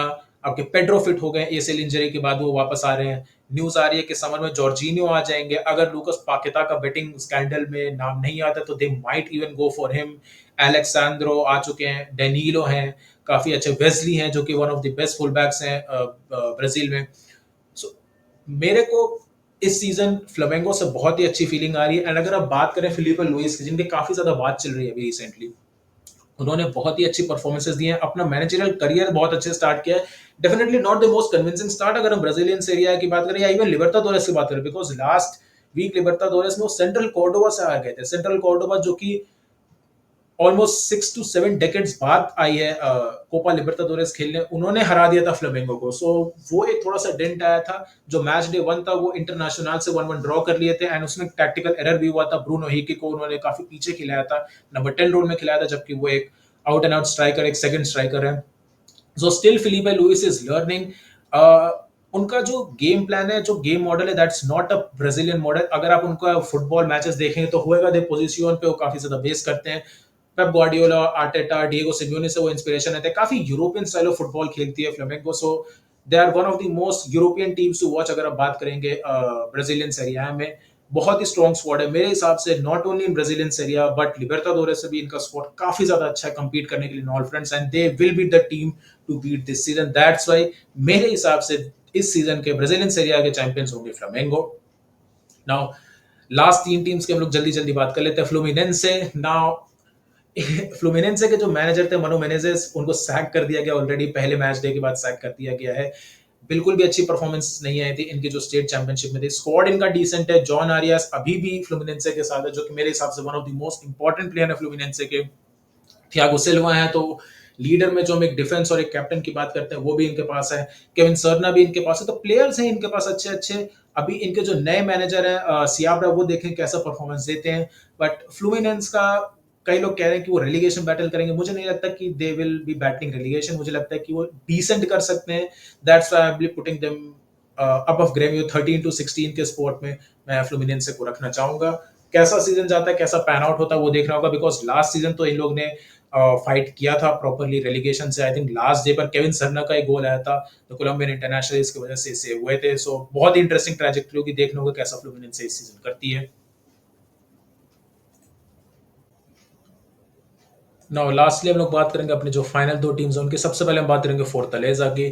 आपके पेड्रो फिट हो गए एसीएल इंजरी के बाद, वो वापस आ रहे हैं। न्यूज आ रही है कि समर में जॉर्जिनियो आ जाएंगे। अगर लूकस पाकेता का बेटिंग स्कैंडल में नाम नहीं आता तो they might even go for him. Alexsandro आ चुके हैं, डेनीलो हैं, काफी अच्छे। वेस्ली हैं जो कि one of the best full backs हैं ब्राजील में। सो मेरे को इस सीजन फ्लामेंगो से बहुत ही अच्छी फीलिंग आ रही है। एंड अगर आप बात करें फिलिपे लुइस की, जिनके काफी ज्यादा बात चल रही है अभी रिसेंटली, उन्होंने बहुत ही अच्छी परफॉर्मेंसेस दी हैं, अपना मैनेजरियल करियर बहुत अच्छे स्टार्ट किया है। Definitely not the most convincing start अगर हम ब्राजीलियन सीरिया की बात करें या इवन लिबर्टाडोरेस की बात करें, बिकॉज लास्ट वीक लिबर्टाडोरेस में वो सेंट्रल कॉर्डोबा से आ गए थे। सेंट्रल कॉर्डोबा जो कि ऑलमोस्ट 6 to 7 डेकेड्स बाद आई है कोपा लिबर्टाडोरेस खेलने, उन्होंने हरा दिया था फ्लामेंगो को। सो वो एक थोड़ा सा डेंट आया था। जो मैच डे 1 था वो इंटरनेशनल से 1-1 ड्रॉ कर लिए थे, एंड उसमें टैक्टिकल एरर भी हुआ था। ब्रूनो हिकी को उन्होंने काफी पीछे खिलाया था, नंबर 10 रोल में खिलाया था, जबकि वो एक आउट एंड आउट स्ट्राइकर, एक सेकंड स्ट्राइकर है। So still Filipe Luis is learning. उनका जो गेम प्लान है, जो गेम मॉडल है, that's not a Brazilian model. अगर आप उनका फुटबॉल मैचेस देखेंगे तो होएगा दे पोजीशन पे वो काफी ज्यादा बेस करते हैं। Pep Guardiola, Arteta, Diego Simeone से वो इंस्पिरेशन लेते हैं। काफी यूरोपियन स्टाइल ऑफ फुटबॉल खेलती है Flamengo. So they are one of the most European teams to watch अगर आप बात करेंगे ब्राजीलियन सीरिया में। बहुत ही स्ट्रॉन्ग स्क्वाड है मेरे हिसाब से, not only in Brazilian Syria but Libertadores से भी इनका स्क्वाड काफी ज्यादा अच्छा है compete करने के लिए in all fronts, and they will be the team to beat this season. That's why मेरे हिसाब से इस सीजन के ब्राजीलियन सीरिया के चैंपियंस होंगे फ्लामेंगो। नाउ लास्ट 3 टीम्स की हम लोग जल्दी जल्दी बात कर लेते हैं। फ्लुमिनेंसे। नाउ फ्लुमिनेंसे के जो मैनेजर थे मनो मेनेजेस, उनको सैक कर दिया गया ऑलरेडी, पहले मैच डे के बाद सैक कर दिया गया है। बिल्कुल भी अच्छी परफॉर्मेंस नहीं आई थी इनकी जो स्टेट चैंपियनशिप में थी। स्क्वाड इनका डिसेंट है। जॉन आरियास अभी भी फ्लुमिनेंसे के साथ है, जो कि मेरे हिसाब से one of the most important player है फ्लुमिनेंसे के। थियागो सिल्वा है, तो लीडर में जो हम एक डिफेंस और एक कैप्टन की बात करते हैं वो भी इनके पास है। केविन सर्ना भी इनके पास है। तो प्लेयर्स हैं इनके पास अच्छे अच्छे। अभी इनके जो नए मैनेजर हैं सियाब्रा, वो देखें कैसा परफॉर्मेंस देते हैं। बट फ्लुमिनेंस का कई लोग कह रहे हैं कि वो रेलीगेशन बैटल करेंगे। मुझे नहीं लगता कि they will be battling relegation. मुझे लगता है कि वो डिसेंट कर सकते हैं। That's why I am putting them up of Gremio 13 to 16 के स्पोर्ट में मैं फ्लुमिनेंसे को रखना चाहूंगा। कैसा सीजन जाता है, कैसा पैन आउट होता है वो देखना होगा, बिकॉज लास्ट सीजन तो इन लोग ने फाइट किया था प्रॉपरली रेलीगेशन से। आई थिंक लास्ट डे पर केविन सर्ना का एक गोल आया था, तो कोलंबियन इंटरनेशनल इसकी वजह से सेव हुए थे। सो बहुत ही इंटरेस्टिंग ट्रैजेक्टरी होगी, देखना होगा कैसा फ्लुमिनेंसे इस सीजन करती है। नाउ लास्टली हम लोग बात करेंगे अपने जो फाइनल 2 टीम्स हैं उनकी। सबसे पहले हम बात करेंगे फोर्टालेजा की।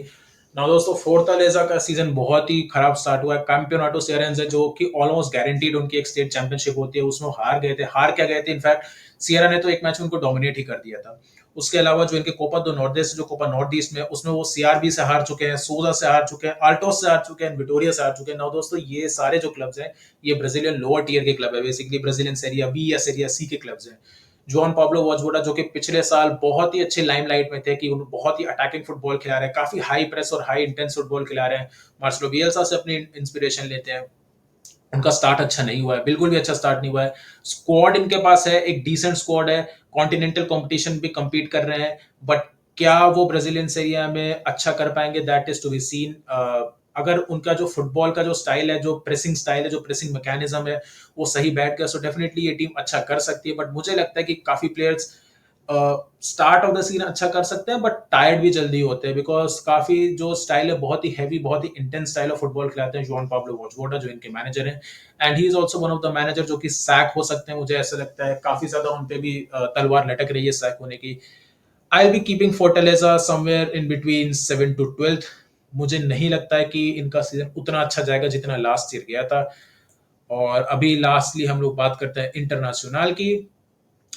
नाउ दोस्तों फोर्टालेजा का सीजन बहुत ही खराब स्टार्ट हुआ है। कैंपियोनाटो सियरेंस है जो कि ऑलमोस्ट गारंटीड उनकी एक स्टेट चैंपियनशिप होती है, उसमें हार गए थे। हार क्या गए थे, इनफैक्ट सियरा ने तो एक मैच में उनको डोमिनेट ही कर दिया था। उसके अलावा जो इनके कोपा दो नॉर्थ ईस्ट, जो कोपा नॉर्थ ईस्ट में उसमें वो सीआरबी से हार चुके हैं, सोजा से हार चुके हैं, आल्टोस से हार चुके हैं, विटोरिया से हार चुके हैं। नाउ दोस्तों ये सारे जो क्लब्स हैं ये ब्राजीलियन लोअर टियर के क्लब है, बेसिकली ब्राजीलियन सेरिया बी या सेरिया सी के क्लब्स हैं। जॉन पाब्लो वॉजवोडा जो कि पिछले साल बहुत ही अच्छे लाइमलाइट में थे कि उन बहुत ही अटैकिंग फुटबॉल खिला रहे हैं, काफी हाई प्रेस और हाई इंटेंस फुटबॉल खिला रहे हैं, मार्सेलो बियल्सा से अपनी इंस्पिरेशन लेते हैं। उनका स्टार्ट अच्छा नहीं हुआ है, बिल्कुल भी अच्छा स्टार्ट नहीं हुआ है। स्क्वाड इनके पास है, एक डिसेंट स्क्वाड है, कॉन्टिनेंटल कंपटीशन भी compete कर रहे हैं, बट क्या वो ब्राजीलियन सेरिया में अच्छा कर पाएंगे, that is to be seen. अगर उनका जो फुटबॉल का जो स्टाइल है, जो प्रेसिंग स्टाइल है, जो प्रेसिंग मैकेनिज्म है, वो सही बैठ गया, सो डेफिनेटली ये टीम अच्छा कर सकती है। बट मुझे लगता है कि काफी players start of the season अच्छा कर सकते हैं, बट टायर्ड भी जल्दी होते हैं, बिकॉज काफी जो स्टाइल है बहुत ही हैवी, बहुत ही इंटेंस स्टाइल ऑफ फुटबॉल खिलाते हैं जॉन पाब्लो वॉजवोडा जो इनके मैनेजर हैं। And he is also one of the manager जो कि सैक हो सकते हैं, मुझे ऐसा लगता है काफी ज्यादा उन पे भी तलवार लटक रही है सैक होने की। I be keeping Fortaleza somewhere in between 7 to 12। मुझे नहीं लगता है कि इनका सीजन उतना अच्छा जाएगा जितना लास्ट ईयर गया था। और अभी लास्टली हम लोग बात करते हैं इंटरनेशनल की।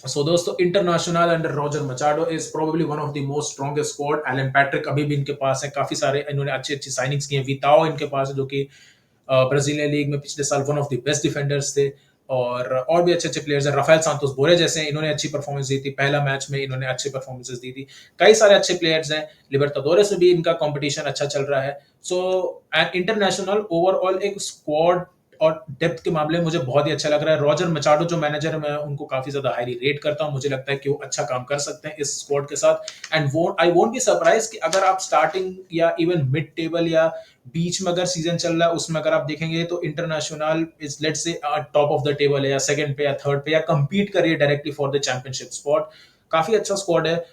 सो दोस्तों, International under Roger Machado is probably one of the most strongest squad. Alan Patrick अभी भी इनके पास है, काफी सारे इन्होंने अच्छी अच्छी साइनिंग्स की हैं। विताओ इनके पास है जो कि ब्राजीलियन लीग में पिछले साल one of the best defenders थे। और भी अच्छे अच्छे प्लेयर्स हैं, राफेल सांतोस बोरे जैसे हैं, इन्होंने अच्छी परफॉर्मेंस दी थी, पहला मैच में इन्होंने अच्छी परफॉर्मेंसेस दी थी। कई सारे अच्छे प्लेयर्स हैं, लिबर्टाडोरेस से भी इनका कंपटीशन अच्छा चल रहा है। सो एंड इंटरनेशनल ओवरऑल एक स्क्वाड और डेप्थ के मामले में मुझे बहुत ही अच्छा लग रहा है। रॉजर मचाडो जो मैनेजर है, मैं उनको काफी ज्यादा हाईली रेट करता हूं। मुझे लगता है कि वो अच्छा काम कर सकते हैं इस स्क्वाड के साथ। एंड वो आई वोंट बी सरप्राइज कि अगर आप स्टार्टिंग या इवन मिड टेबल या बीच में अगर सीजन चल रहा है उसमें अगर आप देखेंगे तो international is let's say top of the table है, या सेकंड पे या थर्ड पे, या कंपीट करिए directly for the championship spot. काफी अच्छा स्क्वाड है,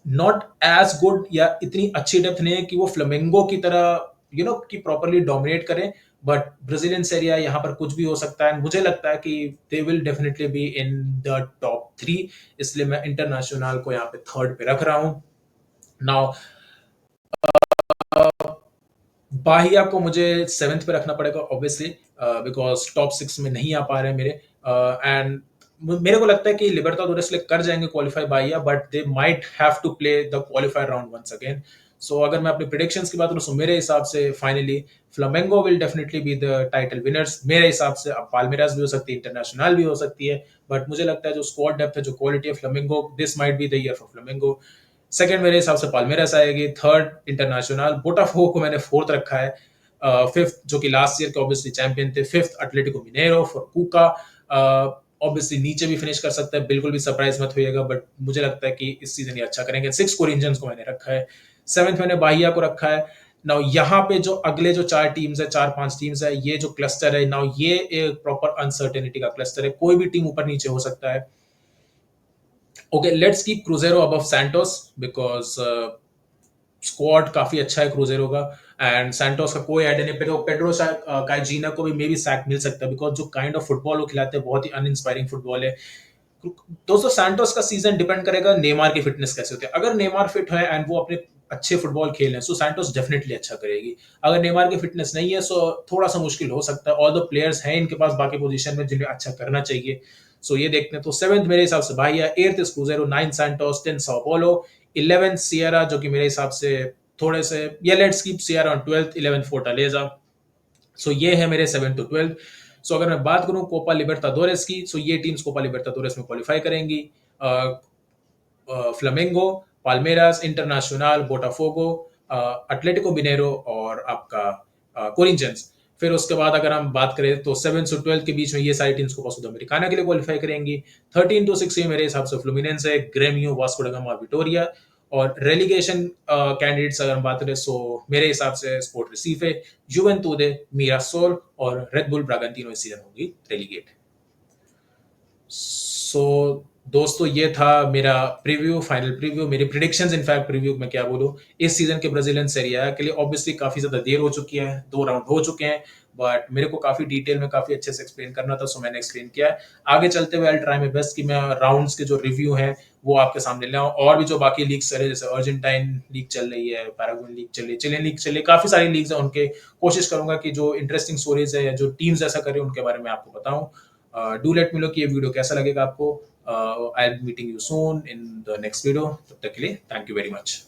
नॉट एज गुड या इतनी अच्छी डेप्थ नहीं है कि वो फ्लेमिंगो की तरह कि प्रॉपरली डोमिनेट करें, बट ब्राजीलियन सेरिया यहाँ पर कुछ भी हो सकता है। मुझे लगता है कि they will definitely be in the top 3, इसलिए मैं इंटरनेशनल को यहाँ पे थर्ड पे रख रहा हूँ। नाउ बाहिया को मुझे 7th पे रखना पड़ेगा ऑब्वियसली, बिकॉज टॉप 6 में नहीं आ पा रहे हैं मेरे। एंड मेरे को लगता है कि लिबर्टाडोरेस ले कर जाएंगे qualify Bahia, but they might have to play the qualifier round once again. So अगर मैं अपनी प्रिडिक्शंस की बात करूं तो मेरे हिसाब से finally Flamengo will definitely be the title winners. मेरे हिसाब से अब पाल्मेरास भी हो सकती है, इंटरनेशनल भी हो सकती है, बट मुझे लगता है जो स्क्वाड डेप्थ है, जो क्वालिटी है Flamengo, this might be the year for Flamengo. Second मेरे हिसाब से पाल्मेरास आएगी, थर्ड इंटरनेशनल, बोटाफोगो को मैंने फोर्थ रखा है, फिफ्थ जो कि लास्ट ईयर के ऑब्वियसली चैंपियन थे, fifth Atletico Mineiro for Cuca. Obviously नीचे भी फिनिश कर सकता है, बिल्कुल भी सरप्राइज मत होइएगा, बट मुझे लगता है कि इस सीजन ये अच्छा करेंगे। सिक्स कोरिंजियंस को मैंने रखा है, सेवेंथ मैंने बाहिया को रखा है। नाउ यहाँ पे जो अगले जो 4 टीम्स है, 4-5 टीम्स है, ये जो क्लस्टर है, नाउ ये एक प्रॉपर अनसर्टेनिटी का क्लस्टर है, कोई भी टीम ऊपर नीचे हो सकता है। Okay, let's keep Cruzeiro above Santos because squad काफी अच्छा है क्रूजेरो का, एंड सैंटोस का कोई आइडिया नहीं। पेड्रो काइजीना को भी मे बी सैक मिल सकता है, बिकॉज जो काइंड ऑफ फुटबॉल वो खिलाते हैं बहुत ही अनइंस्पायरिंग फुटबॉल है। दोस्तों सैंटोस का सीजन डिपेंड करेगा नेमार की फिटनेस कैसे होती है। अगर नेमार फिट है एंड वो अपने अच्छे फुटबॉल खेल रहे हैं, सो सैंटोस डेफिनेटली अच्छा करेगी। अगर नेमार की फिटनेस नहीं है, सो थोड़ा सा मुश्किल हो सकता है। ऑल द प्लेयर्स हैं इनके पास बाकी पोजीशन में जिन्हें अच्छा करना चाहिए। सो ये देखते हैं। तो सेवेंथ मेरे हिसाब से भाई, eighth is Cruzeiro, 9 Santos, 10 sao paulo, 11 Ceara जो कि मेरे हिसाब से थोड़े से, या let's keep Ceara on 12th, 11 Fortaleza. So ये है मेरे 7 to 12। सो अगर मैं बात करूं कोपा लिबर्टाडोरेस की, सो ये टीम्स कोपा लिबर्टाडोरेस में क्वालिफाई करेंगी। Flamengo, Palmeiras, Internacional, Botafogo, Atletico Mineiro और आपका कोरिंथियंस। फिर उसके बाद अगर हम बात करें तो 7 से 12 के बीच में ये सारी टीम्स कोपा सुदामेरिकाना के लिए क्वालिफाई करेंगी। 13 to 16 मेरे हिसाब से फ्लुमिनेंस है, Gremio, Vasco da Gama, Vittoria. और रेलीगेशन कैंडिडेट्स अगर हम बात करें, सो मेरे हिसाब से स्पोर्ट रिसीफ है, जुवेंतुदे, मिरासोल और रेड बुल ब्रागंटिनो इस सीजन होगी रेलीगेट। सो दोस्तों ये था मेरा प्रीव्यू, फाइनल प्रीव्यू, मेरी प्रिडिक्शंस, इनफैक्ट प्रीव्यू में क्या बोलूं। इस सीजन के ब्राजीलियन सेरिया के लिए ऑब्वियसली काफी ज्यादा देर हो चुकी है, 2 राउंड हो चुके हैं, बट मेरे को काफी डिटेल में काफी अच्छे से एक्सप्लेन करना था, सो मैंने एक्सप्लेन किया है। आगे चलते हुए आई ट्राई माय बेस्ट कि मैं राउंड्स के जो रिव्यू हैं वो आपके सामने ले आऊं, और भी जो बाकी लीग्स चल रहे हैं, जैसे अर्जेंटाइन लीग चल रही है, पैराग्वे लीग चल रही है, चिलियन लीग चल रही है, काफी सारी लीग्स हैं, उनके कोशिश करूंगा कि जो इंटरेस्टिंग स्टोरीज है या जो टीम्स ऐसा कर रही है उनके बारे में आपको बताऊं। डू लेट मी नो कि ये वीडियो कैसा लगेगा आपको। I am meeting you soon in the next video. तब तक के लिए थैंक यू वेरी मच.